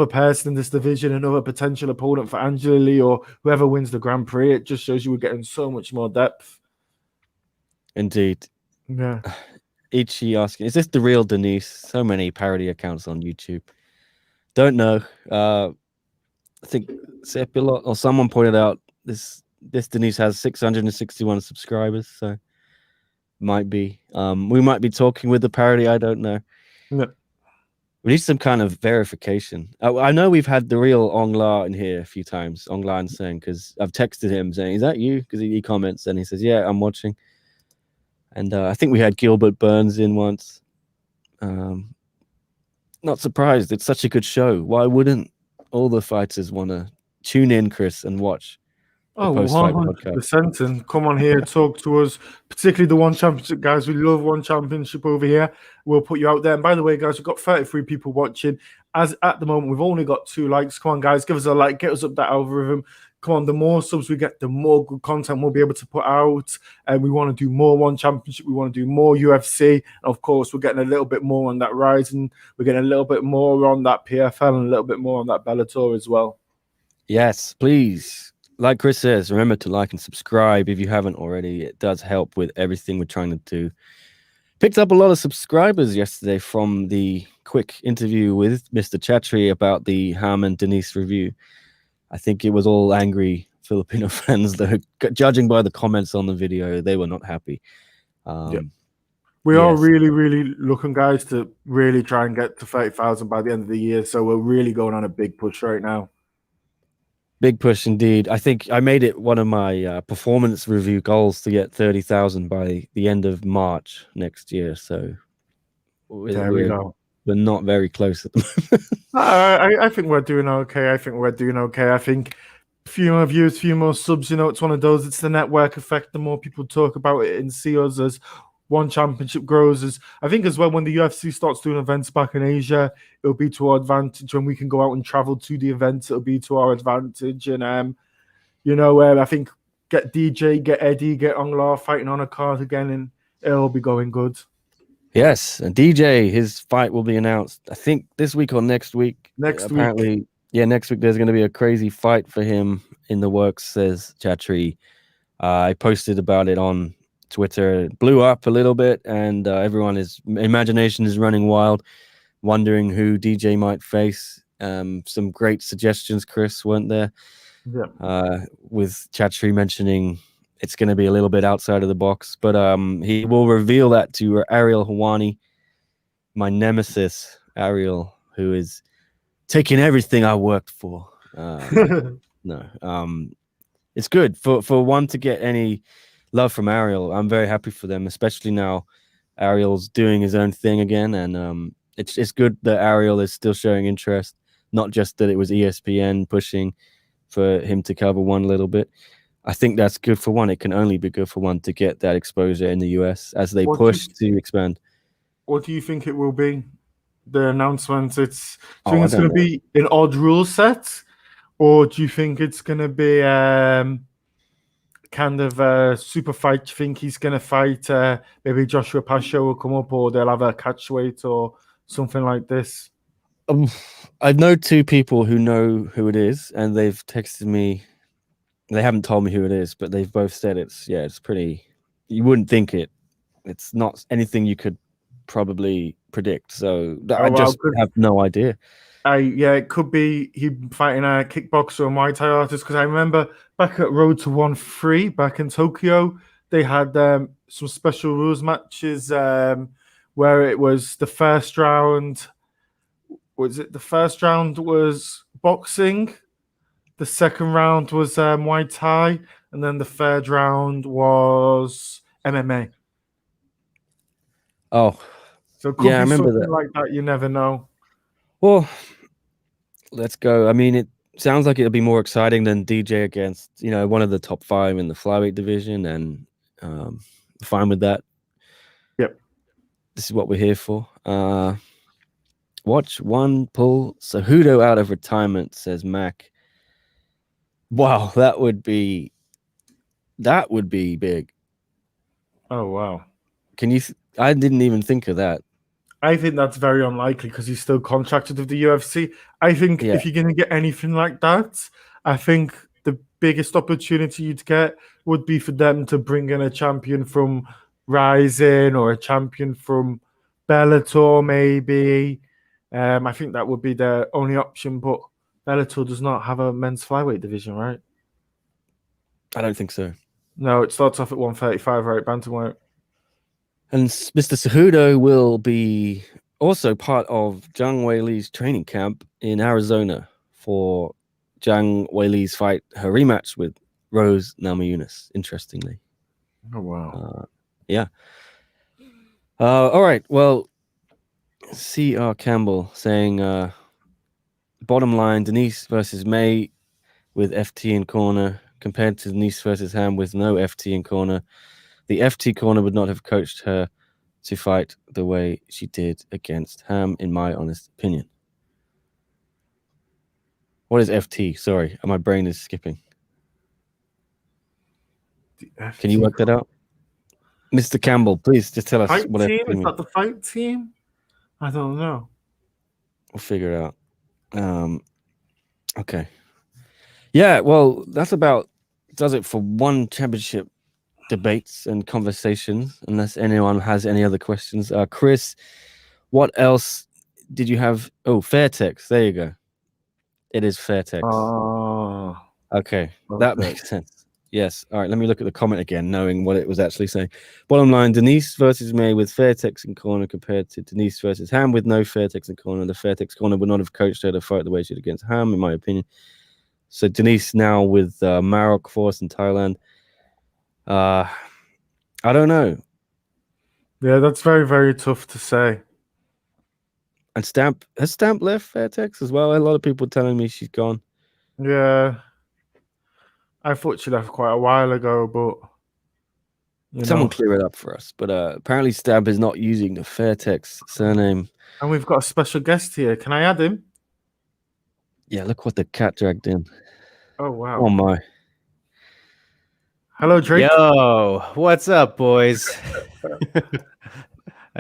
person in this division, another potential opponent for Angela Lee or whoever wins the Grand Prix. It just shows you we're getting so much more depth. Indeed. Yeah. Ichi asking, is this the real Denice? So many parody accounts on YouTube. Don't know. I think Sepilot or someone pointed out this Denice has 661 subscribers, so might be. We might be talking with the parody. I don't know. No. We need some kind of verification. I know we've had the real Ong La in here a few times. Ong La and saying, because I've texted him saying, "Is that you?" Because he comments and he says, "Yeah, I'm watching." And I think we had Gilbert Burns in once. Not surprised. It's such a good show. Why wouldn't all the fighters want to tune in, Chris, and watch? Oh, 100%. And come on here, talk to us, particularly the One Championship guys. We love One Championship over here. We'll put you out there. And by the way, guys, we've got 33 people watching. As at the moment, we've only got 2 likes. Come on, guys, give us a like, get us up that algorithm. Come on, the more subs we get, the more good content we'll be able to put out. And we want to do more One Championship. We want to do more UFC. And of course, we're getting a little bit more on that Ryzen. We're getting a little bit more on that PFL and a little bit more on that Bellator as well. Yes, please. Like Chris says, remember to like and subscribe if you haven't already. It does help with everything we're trying to do. Picked up a lot of subscribers yesterday from the quick interview with Mr. Chatri about the Ham and Denice review. I think it was all angry Filipino fans, though. Judging by the comments on the video, they were not happy. We are really, really looking, guys, to really try and get to 30,000 by the end of the year. So we're really going on a big push right now. Big push indeed. I think I made it one of my performance review goals to get 30,000 by the end of March next year. So we're not very close at the moment. I think we're doing okay. I think a few more views, a few more subs. It's one of those. It's the network effect. The more people talk about it and see us as One Championship grows, I think as well when the UFC starts doing events back in Asia, it'll be to our advantage. When we can go out and travel to the events, it'll be to our advantage. And I think get DJ, get Eddie, get Ong La fighting on a card again, and it'll be going good. Yes, and DJ, his fight will be announced, I think this week or next week. Next week. Apparently, Yeah, next week there's going to be a crazy fight for him in the works, says Chatri. I posted about it on Twitter. It blew up a little bit, and imagination is running wild, wondering who DJ might face. Some great suggestions, Chris, weren't there? Yeah. With Chatri mentioning it's going to be a little bit outside of the box, but he will reveal that to Ariel Hawani, my nemesis, Ariel, who is taking everything I worked for. No, it's good for one to get any love from Ariel. I'm very happy for them, especially now Ariel's doing his own thing again, and it's good that Ariel is still showing interest, not just that it was ESPN pushing for him to cover one a little bit. I think that's good for one. It can only be good for one to get that exposure in the US as they push to expand. What do you think it will be? The announcement. Do you think I it's don't going to be an odd rule set, or do you think it's going to be kind of a super fight? Do you think he's going to fight? Maybe Joshua Pasha will come up, or they'll have a catch weight or something like this. I know two people who know who it is, and they've texted me. They haven't told me who it is, but they've both said it's pretty. You wouldn't think it. It's not anything you could probably predict. So I just have no idea. It could be he fighting a kickboxer or Muay Thai artist, because I remember back at Road to 1-3 back in Tokyo, they had some special rules matches where it was the first round. The first round was boxing, the second round was Muay Thai, and then the third round was MMA. Oh, so it could be I remember something like that. You never know. Well, let's go. I mean, it sounds like it'll be more exciting than DJ against, one of the top 5 in the flyweight division, and fine with that. Yep. This is what we're here for. Watch one pull Cejudo out of retirement, says Mac. Wow, that would be big. Oh, wow. I didn't even think of that. I think that's very unlikely because he's still contracted with the UFC. I think if you're going to get anything like that, I think the biggest opportunity you'd get would be for them to bring in a champion from Rising or a champion from Bellator, maybe. I think that would be their only option, but Bellator does not have a men's flyweight division, right? I don't think so. No, it starts off at 135, right? Bantamweight. And Mr. Cejudo will be also part of Zhang Weili's training camp in Arizona for Zhang Weili's fight, her rematch with Rose Namajunas, interestingly. Oh, wow. Yeah. All right. Well, C.R. Campbell saying, bottom line, Denice versus May with FT in corner compared to Denice versus Ham with no FT in corner. The FT corner would not have coached her to fight the way she did against Ham, in my honest opinion. What is FT? Sorry, my brain is skipping. Can you work that out? Mr. Campbell, please just tell us what FT means. Is that the fight team? I don't know. We'll figure it out. Okay. Yeah, well, that's about does it for one championship debates and conversations, unless anyone has any other questions. Chris, what else did you have? Oh, Fairtex. There you go. It is Fairtex. Oh. Okay, that makes sense. Yes. All right, let me look at the comment again, knowing what it was actually saying. Bottom line, Denice versus May with Fairtex in corner compared to Denice versus Ham with no Fairtex in corner. The Fairtex corner would not have coached her to fight the way she did against Ham, in my opinion. So Denice now with Marok Force in Thailand. I don't know. Yeah, that's very, very tough to say. And has Stamp left Fairtex as well? A lot of people telling me she's gone. Yeah. I thought she left quite a while ago, but someone clear it up for us. But apparently Stamp is not using the Fairtex surname. And we've got a special guest here. Can I add him? Yeah, look what the cat dragged in. Oh, wow. Oh, my. Hello, Drake. Yo, what's up, boys?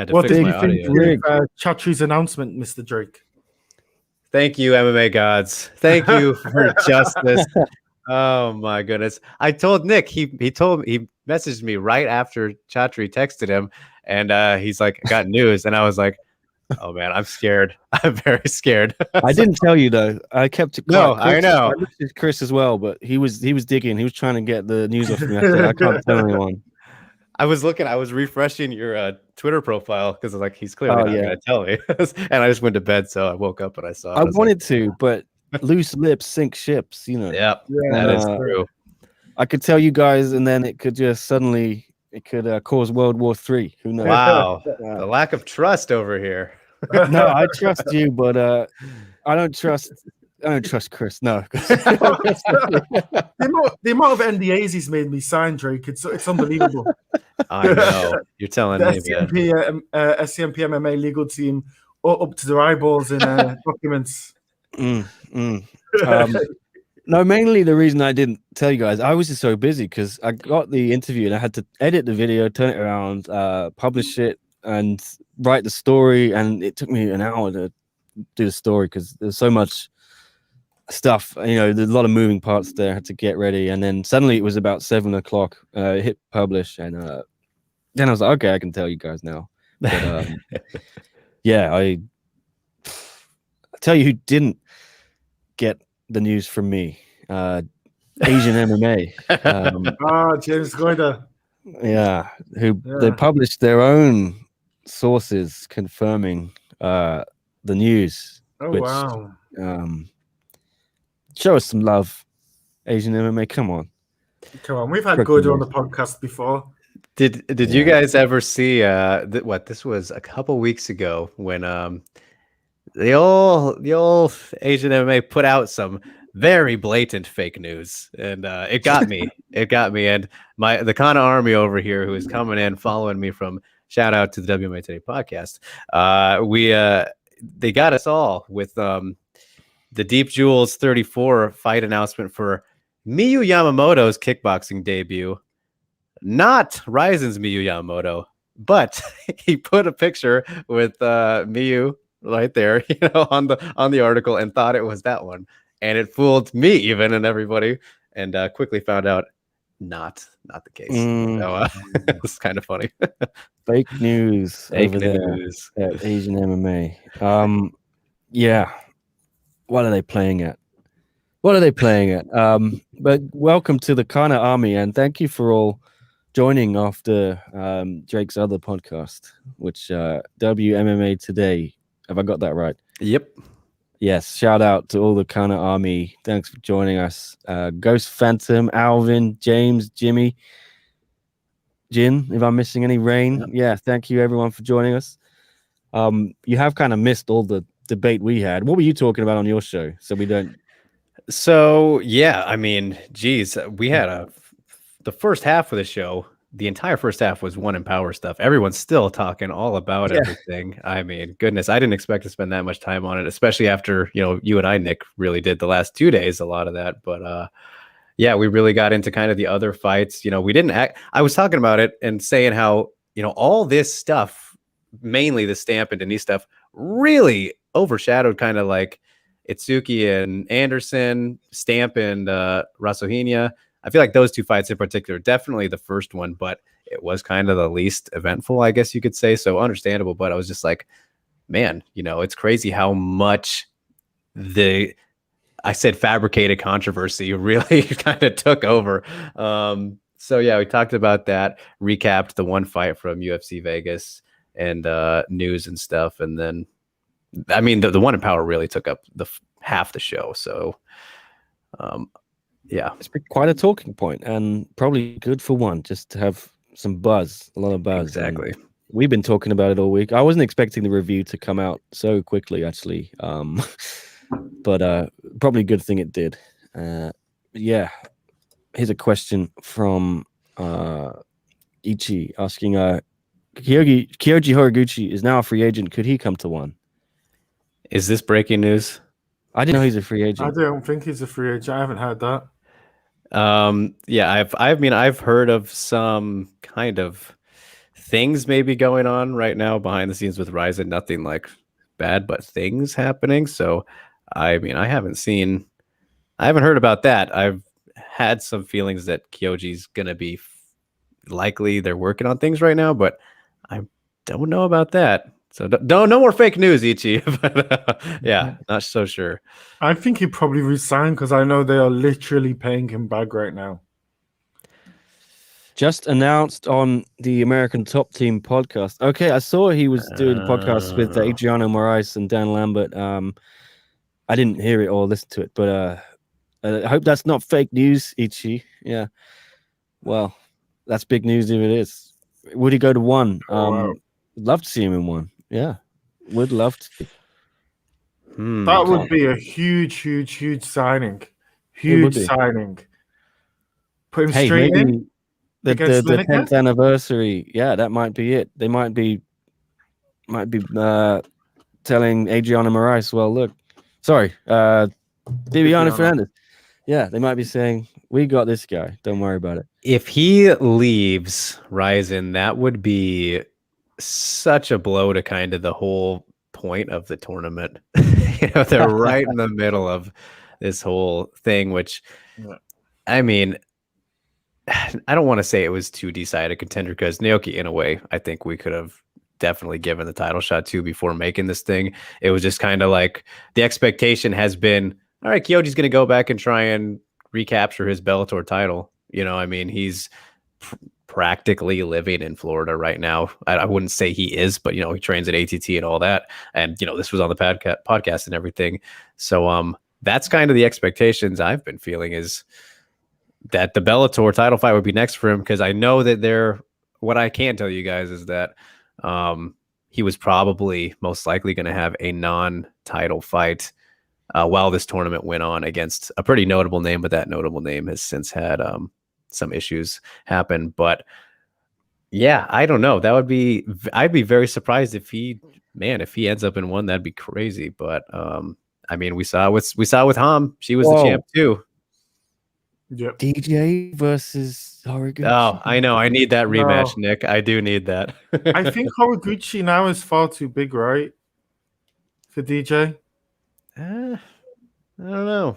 What did you think of Chatri's announcement, Mr. Drake? Thank you, MMA gods. Thank you for justice. Oh my goodness. I told Nick, he messaged me right after Chatri texted him, and he's like, got news. And I was like, oh man, I'm scared. I'm very scared. I didn't tell you though. I kept it quiet. No, I know. I looked at Chris as well, but he was digging. He was trying to get the news off me. I said, I can't tell anyone. I was refreshing your Twitter profile because like he's clearly not gonna tell me. And I just went to bed, so I woke up and I saw it. I wanted to, but loose lips sink ships, you know. Yeah, that is true. I could tell you guys, and then it could just suddenly cause World War III. Who knows? Wow, the lack of trust over here. No, I trust you, but I don't trust Chris. No. The amount of NDAs he's made me sign, Drake, it's unbelievable. I know. You're telling me. The SCMP MMA legal team up to their eyeballs in documents. No, mainly the reason I didn't tell you guys, I was just so busy because I got the interview and I had to edit the video, turn it around, publish it, and write the story. And it took me an hour to do the story because there's so much stuff. You know, there's a lot of moving parts there. I had to get ready, and then suddenly it was about 7 o'clock. Hit publish, and then I was like, okay, I can tell you guys now. But, yeah, I tell you who didn't get the news from me. Asian MMA. James Goida. Yeah, they published their own sources confirming the news. Oh, which, wow. Show us some love, Asian MMA. Come on. We've had Goida on the podcast before. Did you guys ever see this was a couple weeks ago when the old Asian MMA put out some very blatant fake news, and it got me. And the Kana army over here, who is coming in, following me from, shout out to the WMA Today podcast. They got us all with the Deep Jewels 34 fight announcement for Miyu Yamamoto's kickboxing debut. Not Ryzen's Miyu Yamamoto, but he put a picture with Miyu right there, on the article, and thought it was that one, and it fooled me even and everybody, and quickly found out not the case. So it's kind of funny. Fake news Fake over news. there at Asian MMA. Yeah, what are they playing at? But welcome to the Kana army, and thank you for all joining after Drake's other podcast, which WMMA Today. Have I got that right? Yep. Yes. Shout out to all the Kana army. Thanks for joining us. Ghost Phantom, Alvin, James, Jimmy, Jin, if I'm missing any, Rain. Yeah. Thank you everyone for joining us. You have kind of missed all the debate we had. What were you talking about on your show? So yeah, I mean, geez, we had the first half of the show. The entire first half was one Empower stuff. Everyone's still talking all about everything. I mean, goodness, I didn't expect to spend that much time on it, especially after, you and I, Nick, really did the last 2 days, a lot of that. But yeah, we really got into kind of the other fights. We didn't I was talking about it and saying how, all this stuff, mainly the Stamp and Denice stuff, really overshadowed kind of like Itsuki and Anderson, Stamp and Rasuhinia. I feel like those two fights in particular, definitely the first one, but it was kind of the least eventful, I guess you could say. So understandable. But I was just like, man, it's crazy how much I said fabricated controversy really kind of took over. So yeah, we talked about that, recapped the one fight from UFC Vegas and news and stuff. And then, I mean, the one Empower really took up half the show. So, yeah, it's been quite a talking point, and probably good for one, just to have some buzz, a lot of buzz. Exactly. And we've been talking about it all week. I wasn't expecting the review to come out so quickly, actually, but probably a good thing it did. Yeah, here's a question from Ichi asking, Kyoji Horiguchi is now a free agent. Could he come to one? Is this breaking news? I didn't know he's a free agent. I don't think he's a free agent. I haven't heard that. Yeah, I've heard of some kind of things maybe going on right now behind the scenes with Ryzen. Nothing like bad, but things happening. So I mean, I haven't heard about that. I've had some feelings that Kyoji's gonna be likely. They're working on things right now, but I don't know about that. So don't no more fake news, Ichi. But yeah, not so sure. I think he probably resigned because I know they are literally paying him back right now. Just announced on the American Top Team podcast. Okay, I saw he was doing a podcast with Adriano Moraes and Dan Lambert. I didn't hear it or listen to it, but I hope that's not fake news, Ichi. Yeah. Well, that's big news if it is. Would he go to one? Wow. Love to see him in one. Yeah, would love to. That would be a huge signing. would Huge be. signing. Put him Hey, straight maybe in. the against Lineker? 10th anniversary. Yeah, that might be it. They might be telling Adriano Moraes, well, look, sorry, Bibiano Fernandez. Yeah, they might be saying, we got this guy. Don't worry about it. If he leaves Ryzen, that would be such a blow to kind of the whole point of the tournament. They're right in the middle of this whole thing, which, I mean, I don't want to say it was too decided contender because Naoki, in a way, I think we could have definitely given the title shot to before making this thing. It was just kind of like the expectation has been, all right, Kyoji's going to go back and try and recapture his Bellator title. I mean, he's practically living in Florida right now. I wouldn't say he is, but he trains at ATT and all that. And this was on the podcast and everything. So that's kind of the expectations I've been feeling is that the Bellator title fight would be next for him, because I know that what I can tell you guys is that he was probably most likely going to have a non-title fight while this tournament went on against a pretty notable name, but that notable name has since had some issues happen. But yeah, I don't know. I'd be very surprised if he ends up in one. That'd be crazy. But I mean, we saw with Ham. She was the champ too. Yep. DJ versus Horiguchi. Oh, I know. I need that rematch, Nick. I do need that. I think Horiguchi now is far too big, right? For DJ? I don't know.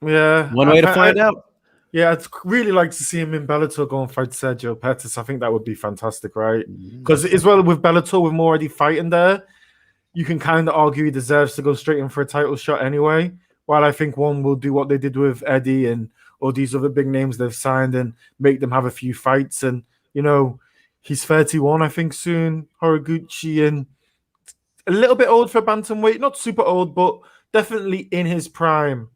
Yeah. One way to find out. Yeah, I'd really like to see him in Bellator go and fight Sergio Pettis. I think that would be fantastic, right? Because as well with Bellator, with him already fighting there, you can kind of argue he deserves to go straight in for a title shot anyway. While I think one will do what they did with Eddie and all these other big names they've signed and make them have a few fights. And, he's 31, I think, soon. Horiguchi, and a little bit old for bantamweight. Not super old, but definitely in his prime.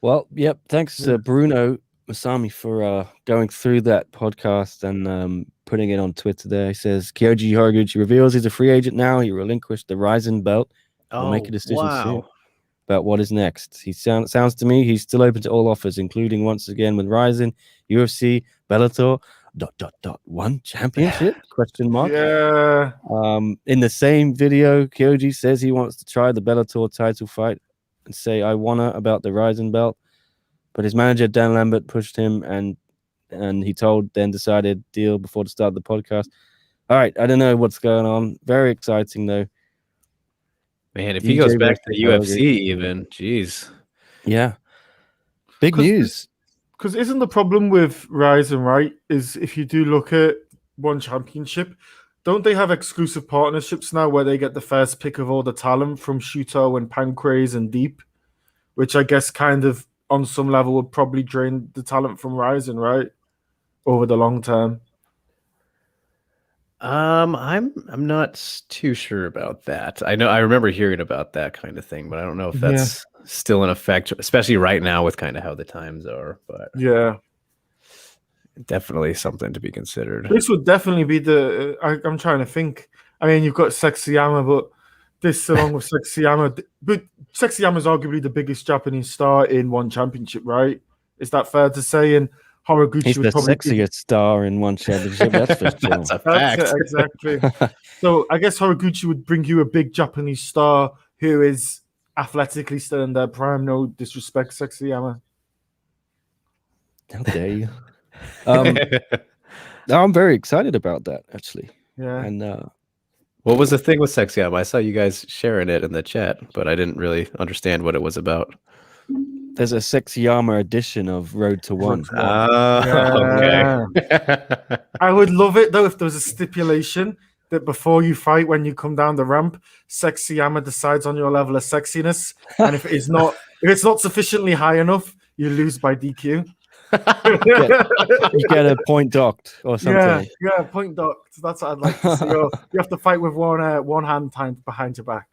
Well, yep. Thanks, Bruno Masami, for going through that podcast and putting it on Twitter there. He says, Kyoji Horiguchi reveals he's a free agent now. He relinquished the Ryzen belt. We'll make a decision soon about what is next. He sounds to me he's still open to all offers, including once again with Ryzen, UFC, Bellator, ... one championship? ? Yeah. In the same video, Kyoji says he wants to try the Bellator title fight and say I wanna about the Ryzen belt, but his manager Dan Lambert pushed him and he decided deal before the start of the podcast. All right, I don't know what's going on. Very exciting though. Man, if he goes back to the UFC, even, jeez. Yeah. Big news. Because isn't the problem with Ryzen, right, is if you do look at one championship, don't they have exclusive partnerships now where they get the first pick of all the talent from Shuto and Pancrase and Deep, which I guess kind of on some level would probably drain the talent from Ryzen, right, over the long term? I'm not too sure about that. I remember hearing about that kind of thing, but I don't know if that's still in effect, especially right now with kind of how the times are. But yeah, definitely something to be considered. This would definitely be I'm trying to think. I mean, you've got Sexyama, but this along with Sexyama, but Sexyama is arguably the biggest Japanese star in one championship, right? Is that fair to say? And Horiguchi he's the sexiest star in one championship. That's for sure. That's a fact. Exactly. So I guess Horiguchi would bring you a big Japanese star who is athletically still in their prime. No disrespect, Sexyama. How dare you? I'm very excited about that, actually. Yeah. And What was the thing with Sexyam? I saw you guys sharing it in the chat, but I didn't really understand what it was about. There's a Sexyama edition of Road to One. Okay. I would love it though if there was a stipulation that before you fight, when you come down the ramp, Sexyama decides on your level of sexiness, and if it's not sufficiently high enough, you lose by DQ. You get a point docked or something. Yeah, point docked. That's what I'd like to see. You have to fight with one hand tied behind your back.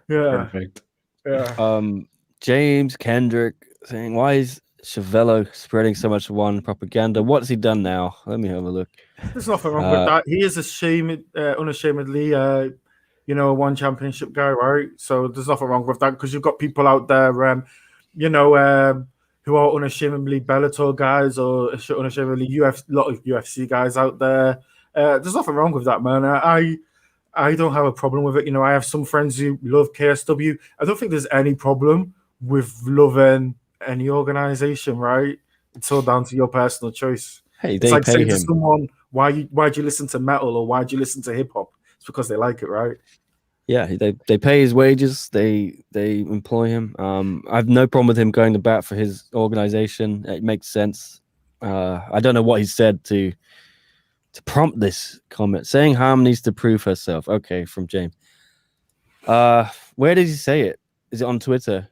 Yeah. Perfect. Yeah. James Kendrick saying, "Why is Chevello spreading so much One propaganda? What's he done now?" Let me have a look. There's nothing wrong with that. He is unashamedly, a One Championship guy, right? So there's nothing wrong with that because you've got people out there, who are unashamedly Bellator guys or unashamedly lot of UFC guys out there. There's nothing wrong with that, man. I don't have a problem with it. I have some friends who love KSW. I don't think there's any problem with loving any organization, right? It's all down to your personal choice. Hey, It's they like pay saying him. to someone, why'd you listen to metal or why'd you listen to hip hop? It's because they like it, right? Yeah, they pay his wages. They employ him. I have no problem with him going to bat for his organization. It makes sense. I don't know what he said to prompt this comment. Saying Ham needs to prove herself. Okay, from James. Where did he say it? Is it on Twitter?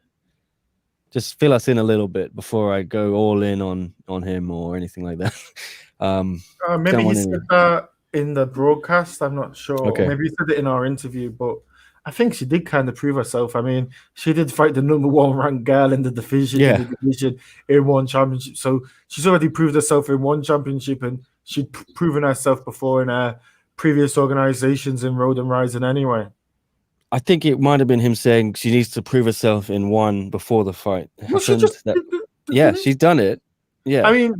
Just fill us in a little bit before I go all in on him or anything like that. Maybe he said that in the broadcast. I'm not sure. Okay. Or maybe he said it in our interview, but I think she did kind of prove herself. I mean, she did fight the number one ranked girl in the division, in one championship. So she's already proved herself in one championship, and she'd proven herself before in previous organizations in Road and Rising anyway. I think it might have been him saying she needs to prove herself in one before the fight. Well, she just she's done it. Yeah. I mean,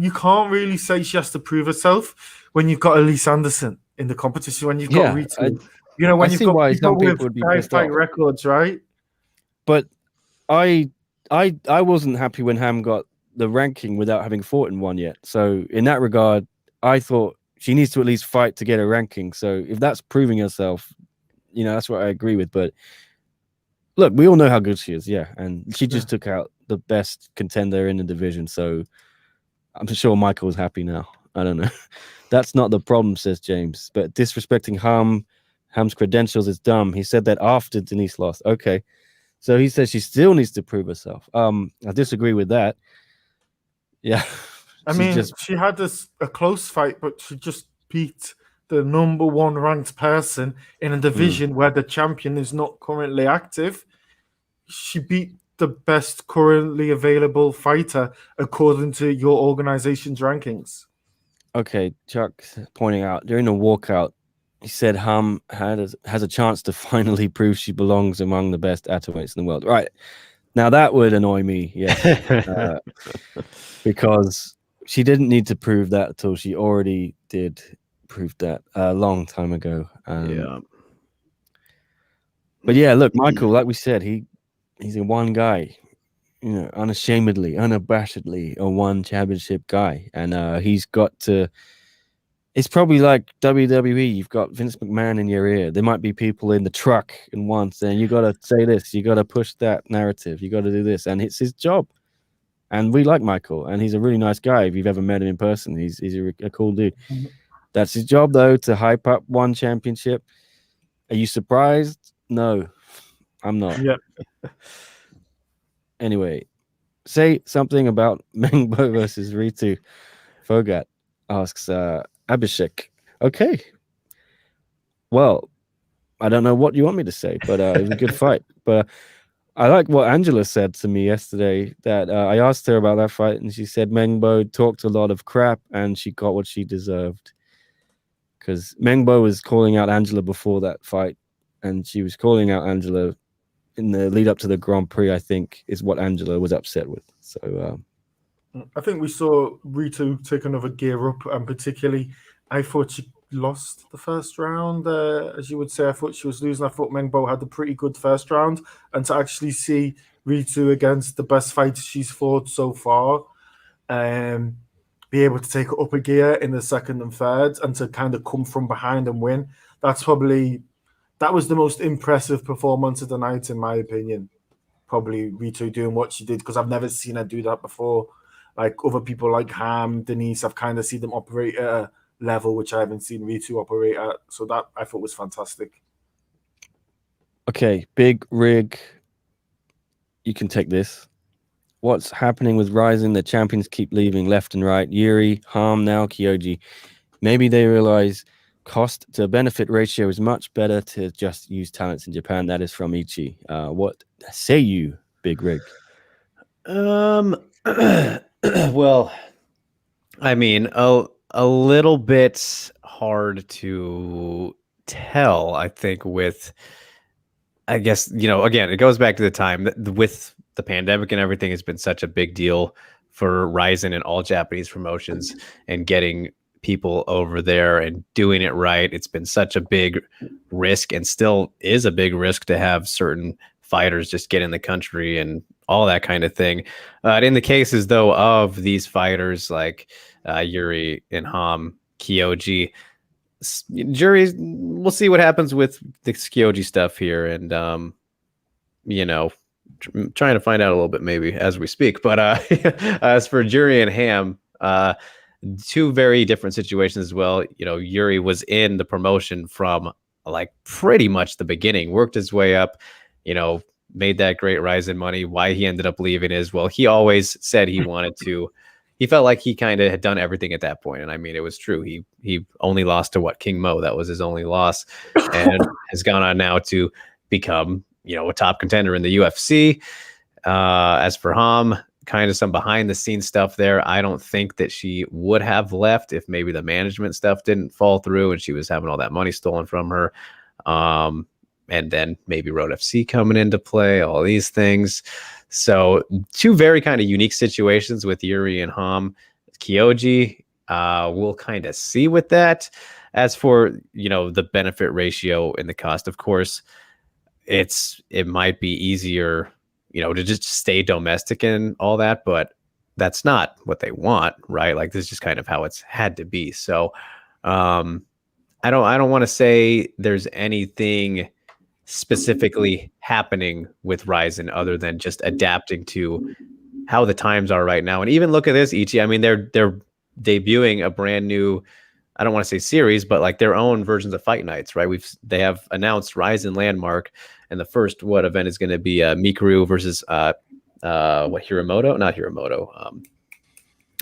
you can't really say she has to prove herself when you've got Elise Anderson in the competition, when you've got Ritu. When you've got people with 5-fight records, right? But I wasn't happy when Ham got the ranking without having fought in one yet. So in that regard, I thought she needs to at least fight to get a ranking. So if that's proving herself, that's what I agree with. But look, we all know how good she is, and she just took out the best contender in the division. So I'm sure Michael's happy now. I don't know. That's not the problem, says James. But disrespecting Ham's credentials is dumb. He said that after Denice lost. Okay. So he says she still needs to prove herself. I disagree with that. Yeah. I mean, she had a close fight, but she just beat the number one ranked person in a division where the champion is not currently active. She beat the best currently available fighter according to your organization's rankings. Okay, Chuck pointing out during the walkout, he said Ham has a chance to finally prove she belongs among the best atomweights in the world. Right. Now that would annoy me, because she didn't need to prove that at all. She already did prove that a long time ago. But yeah, look, Michael, like we said, he's a one guy, unashamedly, unabashedly a one championship guy. And he's got to, it's probably like WWE. You've got Vince McMahon in your ear. There might be people in the truck and one saying, you got to say this, you got to push that narrative, you got to do this. And it's his job. And we like Michael, and he's a really nice guy. If you've ever met him in person, he's a cool dude. That's his job, though, to hype up one championship. Are you surprised? No, I'm not. Yeah. Anyway, say something about Mengbo versus Ritu. Fogat asks Abhishek. Okay. Well, I don't know what you want me to say, but it was a good fight. But I like what Angela said to me yesterday, that I asked her about that fight, and she said Mengbo talked a lot of crap and she got what she deserved. Because Mengbo was calling out Angela before that fight, and she was calling out Angela in the lead up to the Grand Prix, I think, is what Angela was upset with. So I think we saw Ritu take another gear up, and particularly, I thought she lost the first round. As you would say, I thought she was losing. I thought Mengbo had a pretty good first round, and to actually see Ritu against the best fighter she's fought so far, be able to take it up a gear in the second and third and to kind of come from behind and win. That was the most impressive performance of the night, in my opinion. Probably Ritu doing what she did, because I've never seen her do that before. Like other people like Ham, Denice, I've kind of seen them operate at a level which I haven't seen Ritu operate at. So that I thought was fantastic. Okay, Big Rig, you can take this. What's happening with Rising? The champions keep leaving left and right. Yuri, Ham, now Kyoji. Maybe they realize cost to benefit ratio is much better to just use talents in Japan. That is from Ichi. What say you, Big Rig? Well, I mean, a little bit hard to tell, I think, with, I guess, again, it goes back to the time that with the pandemic and everything has been such a big deal for Ryzen and all Japanese promotions and getting people over there and doing it right. It's been such a big risk, and still is a big risk, to have certain fighters just get in the country and all that kind of thing. In the cases, though, of these fighters like Yuri and Ham, Kyoji, juries, we'll see what happens with the Kyoji stuff here, and trying to find out a little bit maybe as we speak. But as for Yuri and Ham, two very different situations as well. Yuri was in the promotion from like pretty much the beginning, worked his way up, made that great Ryzen money. Why he ended up leaving is, well, he always said he wanted to. He felt like he kind of had done everything at that point. And I mean, it was true. He only lost to King Mo. That was his only loss, and has gone on now to become, a top contender in the UFC. As for Ham, kind of some behind the scenes stuff there. I don't think that she would have left if maybe the management stuff didn't fall through and she was having all that money stolen from her. And then maybe Road FC coming into play, all these things. So two very kind of unique situations with Yuri and Ham. Kyoji, we'll kind of see with that. As for, the benefit ratio and the cost, of course, it might be easier, to just stay domestic and all that, but that's not what they want, right? Like, this is just kind of how it's had to be. So I don't want to say there's anything specifically happening with Ryzen other than just adapting to how the times are right now. And even look at this, Ichi. I mean, they're debuting a brand new, I don't want to say series, but like their own versions of Fight Nights, right? They have announced Ryzen Landmark, and the first event is going to be Mikuru versus Hiramoto? Not Hiramoto.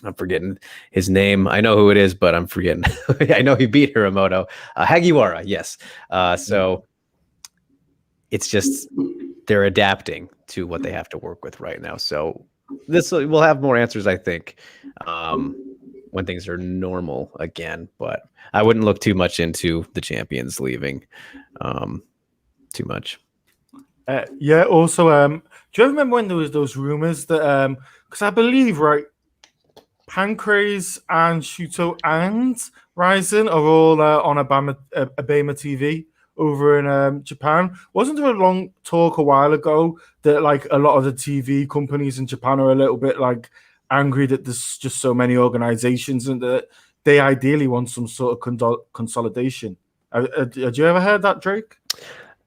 I'm forgetting his name. I know who it is, but I'm forgetting. I know he beat Hiramoto. Hagiwara, yes. So it's just they're adapting to what they have to work with right now. So we'll have more answers, I think, when things are normal again. But I wouldn't look too much into the champions leaving too much. Yeah. Also, do you remember when there was those rumors that because I believe, right, Pancrase and Shuto and Ryzen are all on Abema TV over in Japan. Wasn't there a long talk a while ago that like a lot of the TV companies in Japan are a little bit like angry that there's just so many organizations and that they ideally want some sort of consolidation? Had you ever heard that, Drake?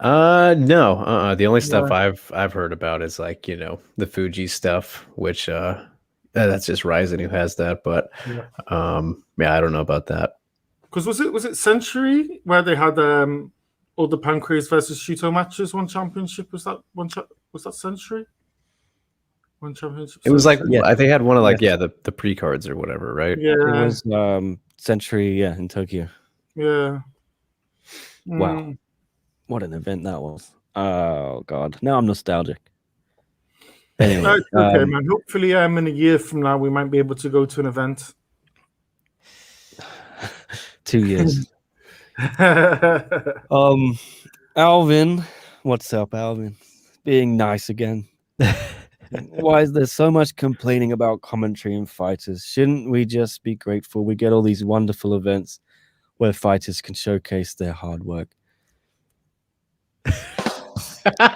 No. The only stuff I've heard about is like, the Fuji stuff, which that's just Ryzen who has that, but yeah, I don't know about that. Because was it Century where they had all the Pancrase versus Shuto matches, one championship? Was that Century? One championship. It was like, yeah, they had one of like, the pre-cards or whatever, right? Yeah, it was Century, in Tokyo. Yeah. Wow, what an event that was! Oh God, now I'm nostalgic. Anyway, okay, man. Hopefully, in a year from now, we might be able to go to an event. 2 years. Alvin, what's up, Alvin? Being nice again. Why is there so much complaining about commentary and fighters? Shouldn't we just be grateful we get all these wonderful events where fighters can showcase their hard work?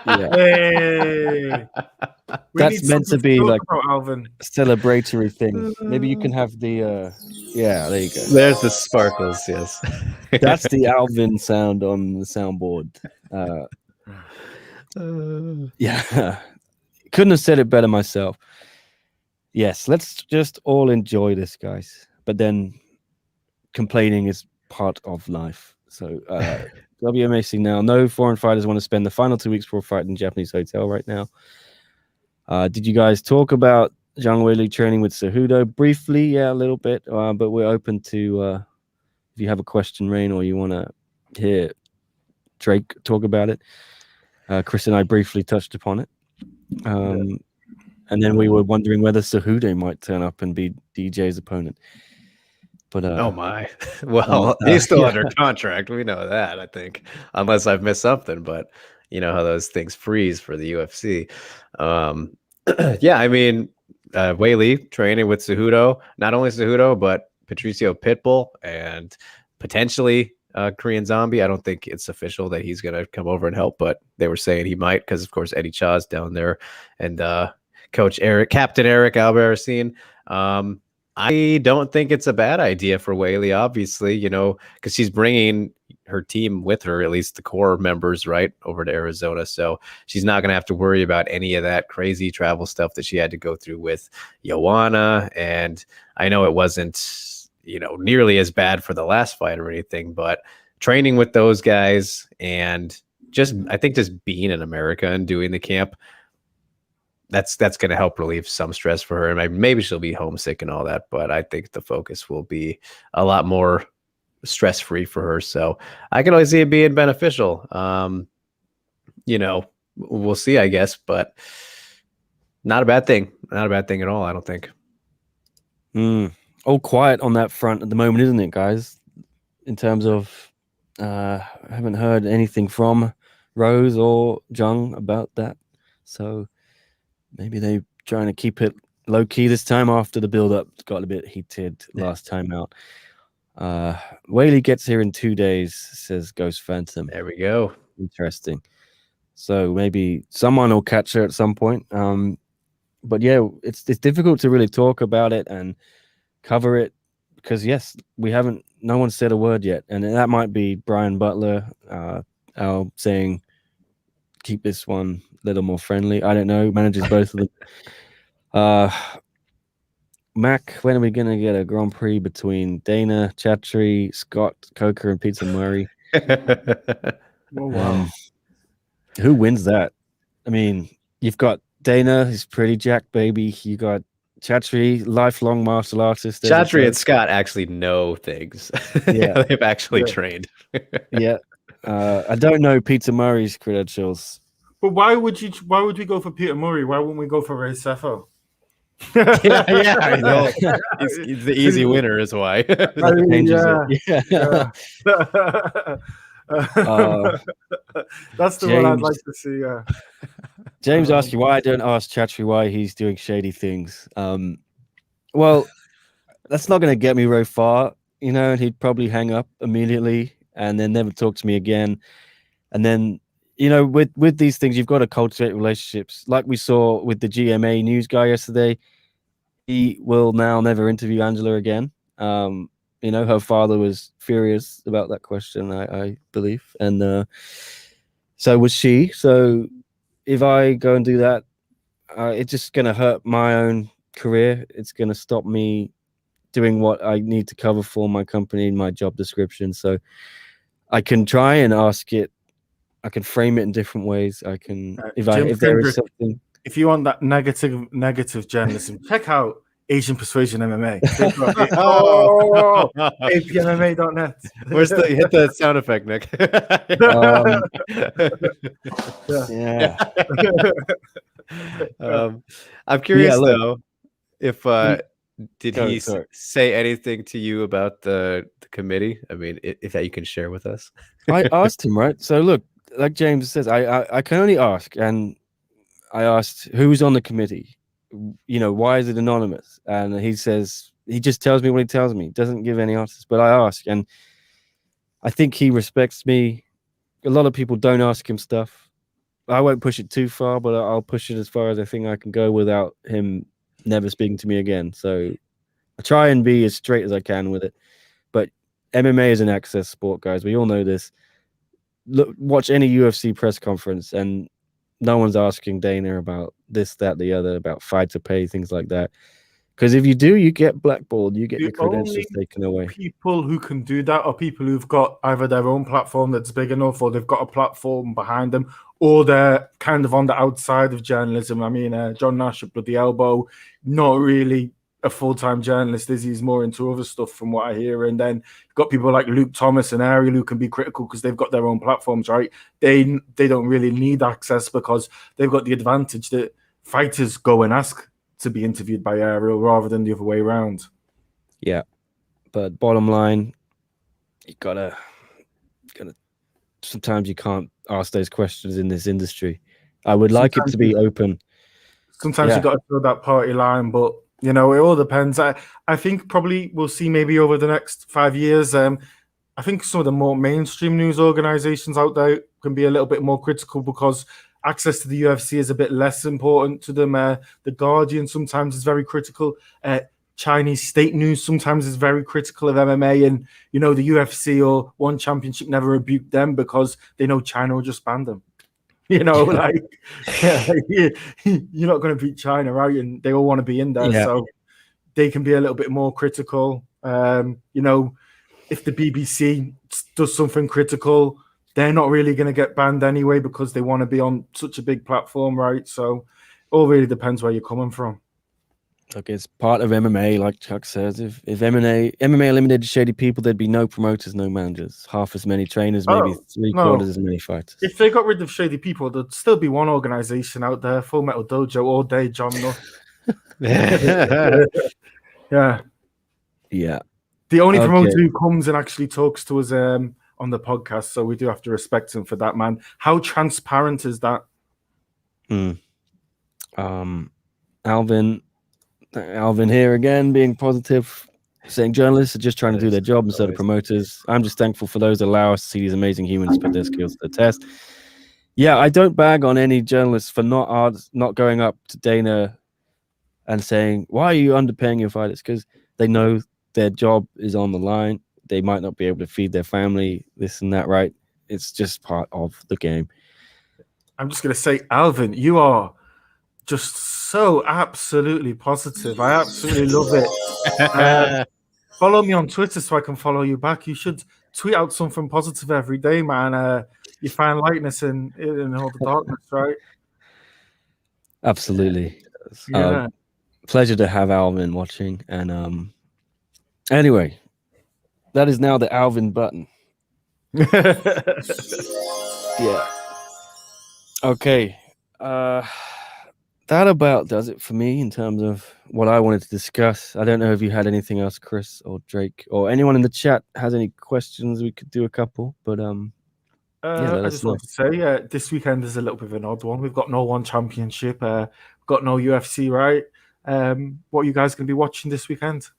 Yeah. Hey. We That's need meant to something be talk like about, Alvin. celebratory thing. Maybe you can have the yeah, there you go. There's the sparkles, yes. That's the Alvin sound on the soundboard. Yeah. Couldn't have said it better myself. Yes, let's just all enjoy this, guys. But then complaining is part of life. So WMAC now. No foreign fighters want to spend the final 2 weeks before fighting in Japanese hotel right now. Did you guys talk about Zhang Weili training with Cejudo briefly? Yeah, a little bit. But we're open to if you have a question, Rain, or you want to hear Drake talk about it. Chris and I briefly touched upon it. And then we were wondering whether Cejudo might turn up and be DJ's opponent. But oh my. Well, he's still under contract. We know that, I think. Unless I've missed something, but you know how those things freeze for the UFC. Yeah, I mean, Weili training with Cejudo, not only Cejudo, but Patricio Pitbull and potentially Korean Zombie. I don't think it's official that he's going to come over and help, but they were saying he might because, of course, Eddie Cha's down there and Captain Eric Albarracin. I don't think it's a bad idea for Weili, obviously, you know, because she's bringing her team with her, at least the core members, right, over to Arizona. So she's not going to have to worry about any of that crazy travel stuff that she had to go through with Joanna. And I know it wasn't, you know, nearly as bad for the last fight or anything, but training with those guys and I think just being in America and doing the camp, that's going to help relieve some stress for her. And maybe she'll be homesick and all that, but I think the focus will be a lot more stress-free for her. So I can always see it being beneficial. You know, we'll see, I guess, but not a bad thing. Not a bad thing at all, I don't think. All quiet on that front at the moment, isn't it, guys? In terms of, I haven't heard anything from Rose or Jung about that. So maybe they're trying to keep it low key this time after the build up got a bit heated last time out. Weili gets here in 2 days, says Ghost Phantom. There we go. Interesting. So maybe someone will catch her at some point. But yeah, it's difficult to really talk about it and cover it because yes, no one said a word yet, and that might be Brian Butler, Al saying keep this one a little more friendly. I don't know. Manages both of them. Mac, when are we going to get a Grand Prix between Dana, Chatri, Scott, Coker, and Pizza Murray? Wow. Who wins that? I mean, you've got Dana, who's pretty jack baby. You got Chatri, lifelong martial artist. Chatri and Scott actually know things. Yeah. They've actually trained. Yeah. I don't know Pizza Murray's credentials. But why would we go for Peter Murray? Why wouldn't we go for Ray Sefo? I know. He's the easy winner is why. I mean, yeah. That's the one I'd like to see. James asked you why I don't ask Chatri why he's doing shady things. Well, that's not going to get me very far, you know, and he'd probably hang up immediately and then never talk to me again. And then, you know, with these things, you've got to cultivate relationships. Like we saw with the GMA news guy yesterday, he will now never interview Angela again. You know, her father was furious about that question, I believe. And so was she. So if I go and do that, it's just going to hurt my own career. It's going to stop me doing what I need to cover for my company in my job description. So I can try and ask it. I can frame it in different ways. I can, if there is something. If you want that negative journalism, check out Asian Persuasion MMA. APMMA.net. Where's the hit the sound effect, Nick? Yeah. I'm curious though, if did he sorry. say anything to you about the committee? I mean, if that you can share with us. I asked him, right? So look, like James says, I can only ask, and I asked who's on the committee. You know, why is it anonymous? And he says he just tells me what he tells me. Doesn't give any answers. But I ask, and I think he respects me. A lot of people don't ask him stuff. I won't push it too far, but I'll push it as far as I think I can go without him never speaking to me again. So I try and be as straight as I can with it. But MMA is an access sport, guys. We all know this. Look, watch any UFC press conference, and no one's asking Dana about this, that, the other, about fighter pay, things like that. Because if you do, you get blackballed. You get The your credentials only taken away. People who can do that are people who've got either their own platform that's big enough, or they've got a platform behind them, or they're kind of on the outside of journalism. I mean, John Nash at Bloody Elbow, not really a full-time journalist, is he's more into other stuff from what I hear. And then you've got people like Luke Thomas and Ariel who can be critical because they've got their own platforms, right? They don't really need access because they've got the advantage that fighters go and ask to be interviewed by Ariel rather than the other way around. Yeah, but bottom line, you gotta. Sometimes you can't ask those questions in this industry. I would like it to be open. Sometimes you got to throw that party line, but you know, it all depends. I think probably we'll see maybe over the next 5 years. I think some of the more mainstream news organizations out there can be a little bit more critical because access to the UFC is a bit less important to them. The Guardian sometimes is very critical. Chinese state news sometimes is very critical of MMA, and you know, the UFC or One Championship never rebuked them because they know China will just ban them. You know, like you're not going to beat China, right? And they all want to be in there, so they can be a little bit more critical. You know, if the BBC does something critical, they're not really going to get banned anyway because they want to be on such a big platform, right? So it all really depends where you're coming from. Look, it's part of MMA, like Chuck says. If MMA eliminated shady people, there'd be no promoters, no managers, half as many trainers, maybe three-quarters as many fighters. If they got rid of shady people, there'd still be one organization out there, Full Metal Dojo all day, John Nutt. Yeah. The only promoter who comes and actually talks to us on the podcast, so we do have to respect him for that, man. How transparent is that? Alvin here again, being positive, saying journalists are just trying to do their job instead of promoters. I'm just thankful for those that allow us to see these amazing humans put their skills to the test. Yeah, I don't bag on any journalists for not going up to Dana and saying, why are you underpaying your fighters? Because they know their job is on the line. They might not be able to feed their family, this and that, right? It's just part of the game. I'm just going to say, Alvin, you are just so absolutely positive. I absolutely love it. Follow me on Twitter so I can follow you back. You should tweet out something positive every day, man. You find lightness in all the darkness, right? Absolutely. Yeah. Pleasure to have Alvin watching. And anyway, that is now the Alvin button. Yeah. Okay. That about does it for me in terms of what I wanted to discuss. I don't know if you had anything else, Chris or Drake, or anyone in the chat has any questions. We could do a couple, but I just want to say this weekend is a little bit of an odd one. We've got no One Championship, got no UFC, right? What are you guys going to be watching this weekend?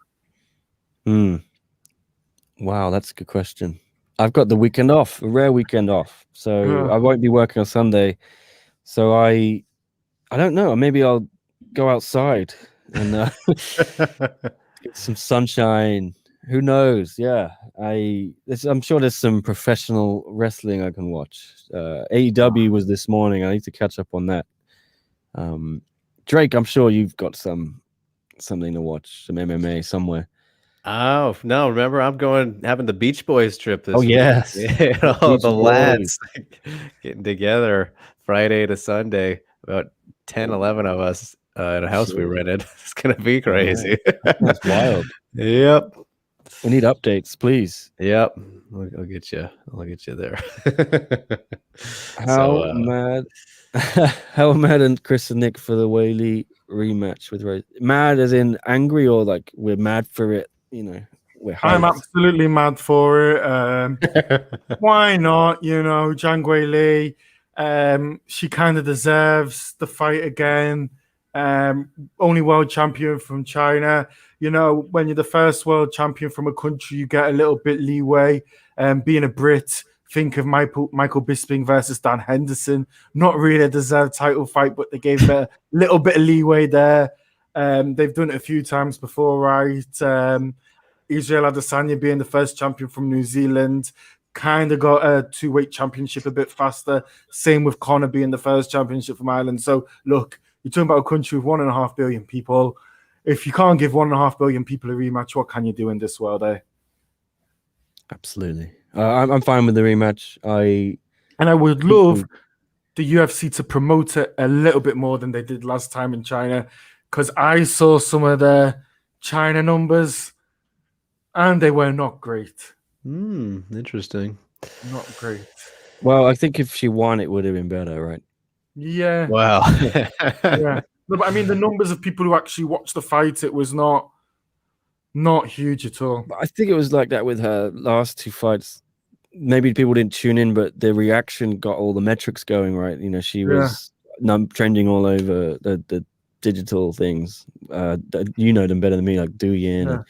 Wow, that's a good question. I've got the weekend off, a rare weekend off, so I won't be working on Sunday. So I don't know. Maybe I'll go outside and get some sunshine. Who knows? Yeah, I'm sure there's some professional wrestling I can watch. AEW was this morning. I need to catch up on that. Drake, I'm sure you've got something to watch, some MMA somewhere. Oh no! Remember, I'm having the Beach Boys trip this week. Yes, the lads getting together Friday to Sunday. About 10, 11 of us at a house we rented. It's gonna be crazy. That's wild. Yep. We need updates, please. Yep. I'll get you. I'll get you there. How mad and Chris and Nick for the Whaley rematch with Rose? Mad as in angry, or like we're mad for it? You know, I'm absolutely mad for it. Why not? You know, Zhang Weili. She kind of deserves the fight again. Only world champion from China. You know, when you're the first world champion from a country, you get a little bit leeway. Being a Brit, think of Michael Bisping versus Dan Henderson. Not really a deserved title fight, but they gave a little bit of leeway there. They've done it a few times before, right? Israel Adesanya being the first champion from New Zealand, kind of got a 2-weight championship a bit faster. Same with Conor being the first championship from Ireland. So look, you're talking about a country with 1.5 billion people. If you can't give 1.5 billion people a rematch, what can you do in this world, eh? Absolutely. I'm fine with the rematch. I would love the UFC to promote it a little bit more than they did last time in China, because I saw some of the China numbers and they were not great. Interesting. Not great. Well, I think if she won, it would have been better, right? Yeah. Wow. Yeah. No, but I mean, the numbers of people who actually watched the fight, it was not huge at all. I think it was like that with her last 2 fights. Maybe people didn't tune in, but the reaction got all the metrics going, right? You know, she was trending all over the digital things. You know them better than me, like Douyin. Yeah.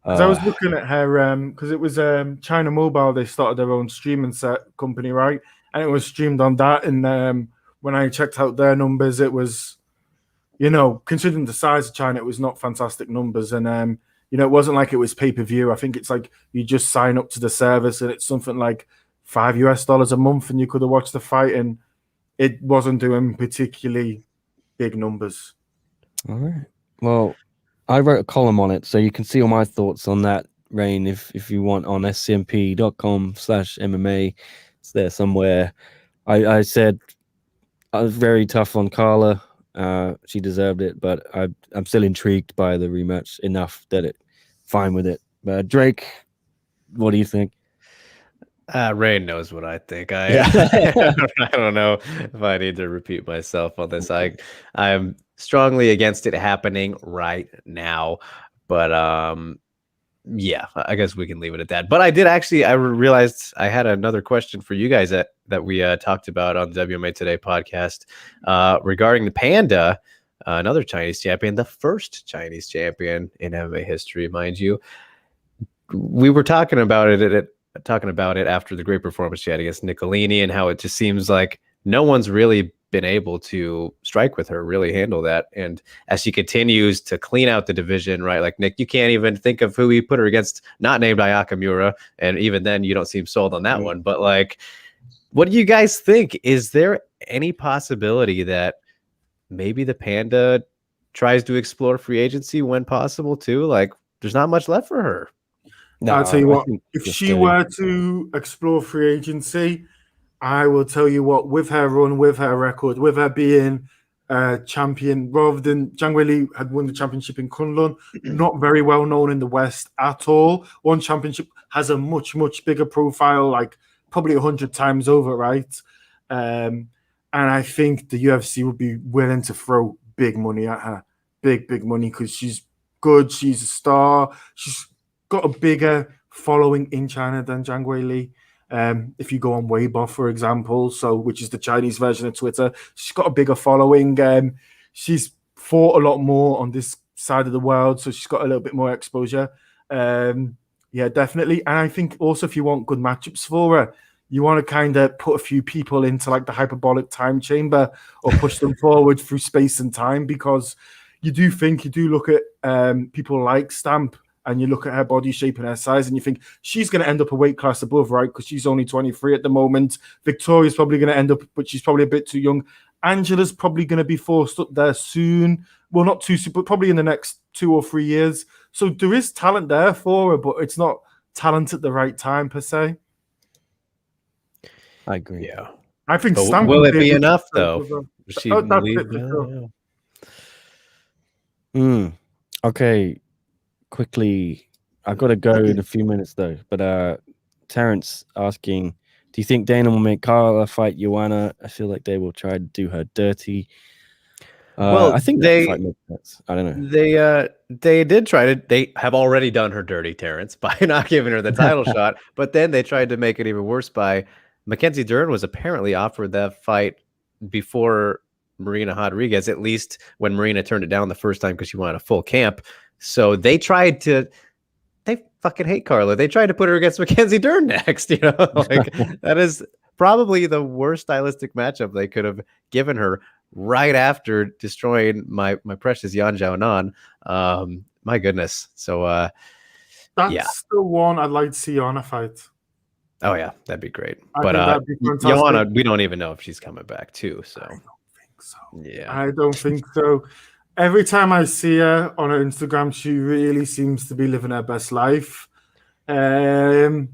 I was looking at her because it was China Mobile. They started their own streaming set company, right? And it was streamed on that. And when I checked out their numbers, it was, you know, considering the size of China, it was not fantastic numbers. And you know, it wasn't like it was pay-per-view. I think it's like you just sign up to the service and it's something like $5 a month and you could have watched the fight, and it wasn't doing particularly big numbers. All right. Well, I wrote a column on it, so you can see all my thoughts on that, Rain, if you want, on scmp.com/MMA. It's there somewhere. I said I was very tough on Carla. She deserved it, but I'm still intrigued by the rematch enough that fine with it. But Drake, what do you think? Rain knows what I think. I don't know if I need to repeat myself on this. I'm strongly against it happening right now, but yeah, I guess we can leave it at that. But I realized I had another question for you guys that we talked about on the WMA Today podcast regarding the Panda, another Chinese champion, the first Chinese champion in MMA history, mind you. We were talking about it after the great performance she had against Nicolini, and how it just seems like no one's really been able to strike with her, really handle that. And as she continues to clean out the division, right? Like, Nick, you can't even think of who we put her against, not named Ayakamura. And even then you don't seem sold on that one. But like, what do you guys think? Is there any possibility that maybe the Panda tries to explore free agency when possible too? Like, there's not much left for her. No, I'll tell you what, if she were to explore free agency, I will tell you what, with her run, with her record, with her being a champion, rather than Zhang Weili had won the championship in Kunlun, not very well known in the West at all. One championship has a much, much bigger profile, like probably 100 times over, right? And I think the UFC would be willing to throw big money at her. Big money, because she's good, she's a star, she's got a bigger following in China than Zhang Weili. If you go on Weibo, for example, which is the Chinese version of Twitter, she's got a bigger following. She's fought a lot more on this side of the world, so she's got a little bit more exposure. Yeah, definitely. And I think also if you want good matchups for her, you want to kind of put a few people into like the hyperbolic time chamber or push them forward through space and time, because you do look at people like Stamp, and you look at her body shape and her size, and you think she's going to end up a weight class above, right? Because she's only 23 at the moment. Victoria's probably going to end up, but she's probably a bit too young. Angela's probably going to be forced up there soon. Well, not too soon, but probably in the next 2 or 3 years. So there is talent there for her, but it's not talent at the right time, per se. I agree. Yeah. I think Stamp will it be enough, though? Okay. Quickly, I've got to go in a few minutes though. But Terrence asking, do you think Dana will make Carla fight Joanna? I feel like they will try to do her dirty. Well, I think that fight makes sense. I don't know. They did try to. They have already done her dirty, Terrence, by not giving her the title shot. But then they tried to make it even worse by Mackenzie Dern was apparently offered that fight before Marina Rodriguez, at least when Marina turned it down the first time because she wanted a full camp. So they tried to. They fucking hate Carla. They tried to put her against Mackenzie Dern next. You know, like that is probably the worst stylistic matchup they could have given her right after destroying my precious Yan Xiaonan. My goodness. So That's the one I'd like to see Yana fight. oh yeah, that'd be great. I But think that'd be fantastic. Joanna, we don't even know if she's coming back too. So I don't think so. yeah, I don't think so. Every time I see her on her Instagram, she really seems to be living her best life. I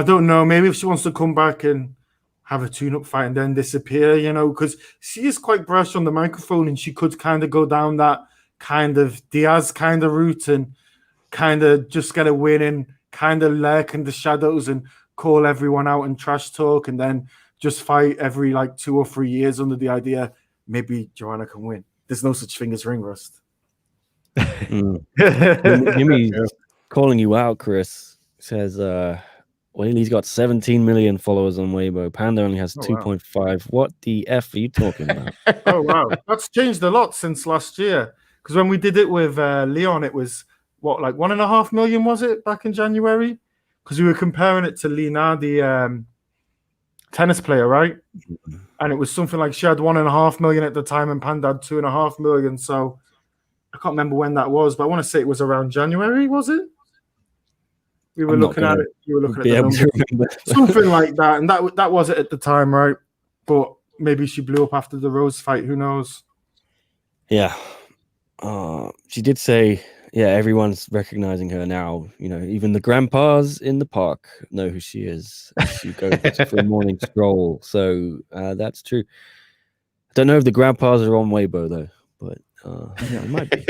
don't know. Maybe if she wants to come back and have a tune-up fight and then disappear, you know, because she is quite brash on the microphone, and she could kind of go down that kind of Diaz kind of route and kind of just get a win and kind of lurk in the shadows and call everyone out and trash talk, and then just fight every like 2 or 3 years under the idea maybe Joanna can win. There's no such thing as ring rust. Jimmy's calling you out, Chris. Says, Whaley's got 17 million followers on Weibo. Panda only has 2.5. What the F are you talking about? Oh, wow. That's changed a lot since last year. Because when we did it with Leon, it was, what, like 1.5 million, was it, back in January? Because we were comparing it to Lina, the tennis player, right? And it was something like she had 1.5 million at the time and Panda had 2.5 million. So I can't remember when that was, but I want to say it was around January, was it? We were looking at it. You were looking at the numbers. Something like that. And that was it at the time, right? But maybe she blew up after the Rose fight. Who knows? Yeah. She did say, yeah, everyone's recognizing her now. You know, even the grandpas in the park know who she is. She goes for a morning stroll. So that's true. I don't know if the grandpas are on Weibo, though, but yeah, it might be.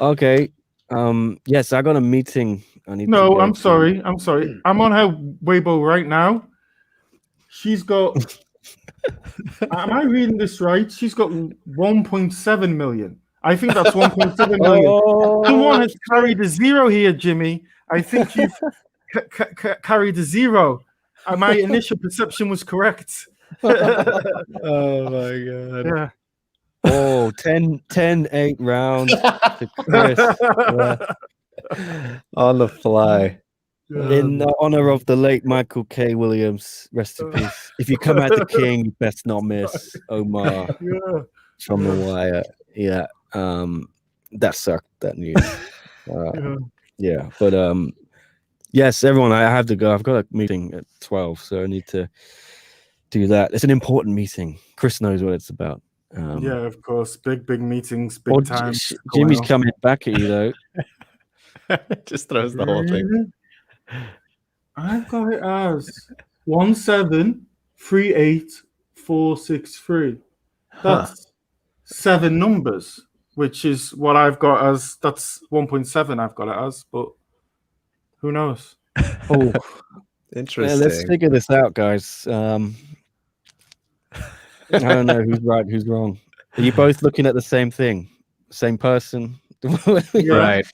Okay. Yes, I got a meeting. I'm sorry. I'm on her Weibo right now. She's got. Am I reading this right? She's got 1.7 million. I think that's 1.7 million. Someone has carried a zero here, Jimmy. I think you've carried a zero. My initial perception was correct. oh my god. Yeah. Oh, 10-8 rounds to Chris. On the fly. In honor of the late Michael K. Williams, rest in peace. If you come at the king, you best not miss. Omar from The Wire. Yeah. That sucked, that news. Yeah. But yes, everyone, I have to go. I've got a meeting at 12, so I need to do that. It's an important meeting. Chris knows what it's about. Yeah, of course. Big meetings, big time. Jimmy's coming back at you, though. Just throws the whole thing. I've got it as 1738463. That's 7 numbers, which is what I've got as. That's 1.7. I've got it as, but who knows? Oh, interesting. Let's figure this out, guys. I don't know who's right, who's wrong. Are you both looking at the same thing? Same person? Yeah. Right.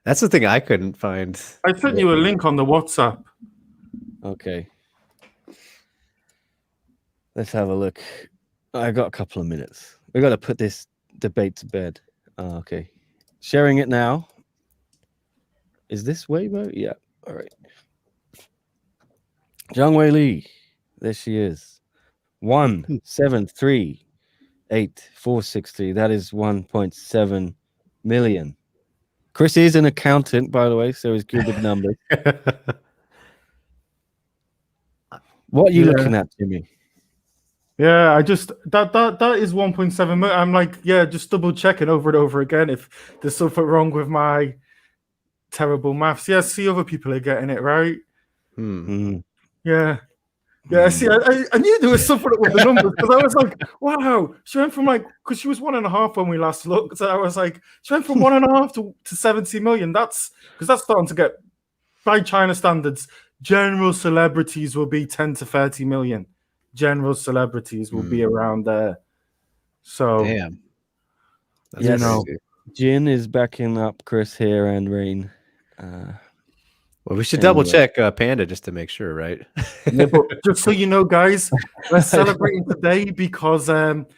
That's the thing I couldn't find. I sent you a link on the WhatsApp. Okay. Let's have a look. I got a couple of minutes. We got to put this debate to bed. Okay. Sharing it now. Is this Weibo? Yeah. All right. Zhang Wei Li. There she is. 1738463. That is 1.7 million. Chris is an accountant, by the way, so he's good with numbers. What are you looking at, Jimmy? Yeah, I just that is 1.7 million. I'm like, yeah, just double checking over and over again if there's something wrong with my terrible maths. Yeah, see, other people are getting it right. Yeah. Yeah, see, I knew there was something with the numbers because I was like, wow, she went from because she was 1.5 when we last looked. So I was like, she went from 1.5 to 70 million. That's because that's starting to get, by China standards, general celebrities will be 10 to 30 million. General celebrities will be around there. So, damn. Yes, Jin is backing up Chris here and Rain. Well, we should double check Panda just to make sure, right? Yeah, but just so you know, guys, we're celebrating today because SCMP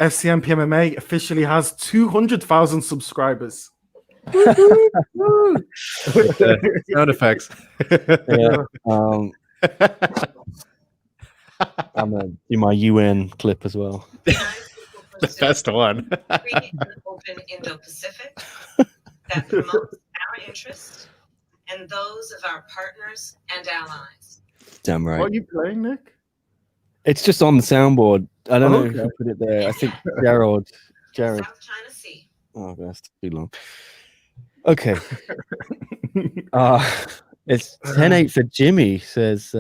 MMA officially has 200,000 subscribers. Sound effects. Yeah. I'm gonna do my UN clip as well. The best one. Free and open Indo-Pacific that promotes our interests and those of our partners and allies. Damn right. What are you playing, Nick? It's just on the soundboard. I don't know Okay. who put it there. I think Jared. South China Sea. Oh, that's too long. Okay. It's 10-8 for Jimmy, says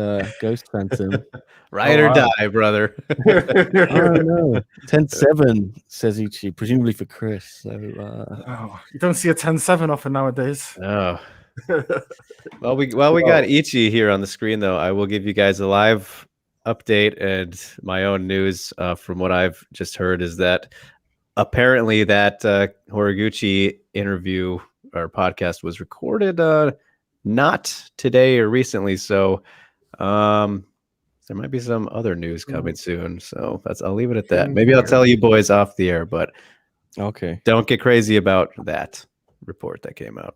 Ghost Phantom. Ride Oh, or wow. die, brother. Oh no. 10-7 says Ichi, presumably for Chris. So Oh, you don't see a 10-7 offer nowadays. Oh. Well, we got Ichi here on the screen, though. I will give you guys a live update and my own news from what I've just heard is that apparently that Horiguchi interview or podcast was recorded not today or recently. So there might be some other news coming soon. So I'll leave it at that. Maybe I'll tell you boys off the air, but okay. don't get crazy about that report that came out.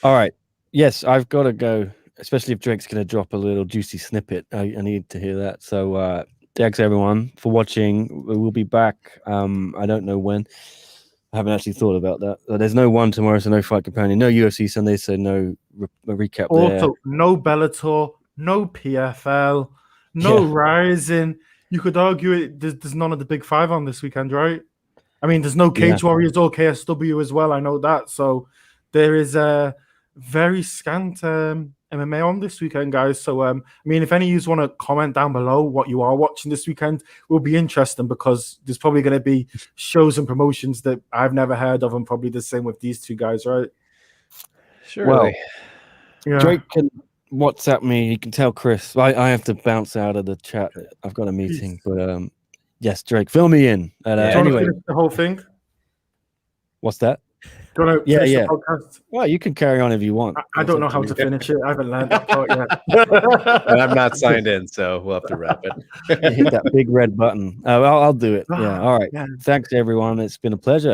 All right. Yes, I've got to go, especially if Drake's going to drop a little juicy snippet. I need to hear that. So thanks everyone for watching. We'll be back. I don't know when. I haven't actually thought about that. There's no one tomorrow, so no Fight Companion, no UFC Sunday, so no recap there. Also, no Bellator, no PFL, no Rising. You could argue there's none of the big five on this weekend, right? I mean, there's no Cage Warriors or KSW as well. I know that. So there is a very scant MMA on this weekend, guys. So, I mean, if any of you want to comment down below what you are watching this weekend, will be interesting because there's probably going to be shows and promotions that I've never heard of, and probably the same with these two guys, right? Sure. Well, Yeah. Drake can WhatsApp me. He can tell Chris. I have to bounce out of the chat. I've got a meeting, but yes, Drake, fill me in. Do you want Anyway, to finish the whole thing? what's that? Do you want to finish the podcast? Well, you can carry on if you want. I don't know how to finish it. I haven't learned that part yet. And I'm not signed in, so we'll have to wrap it. Hit that big red button. I'll do it. Yeah. All right. Yeah. Thanks, everyone. It's been a pleasure.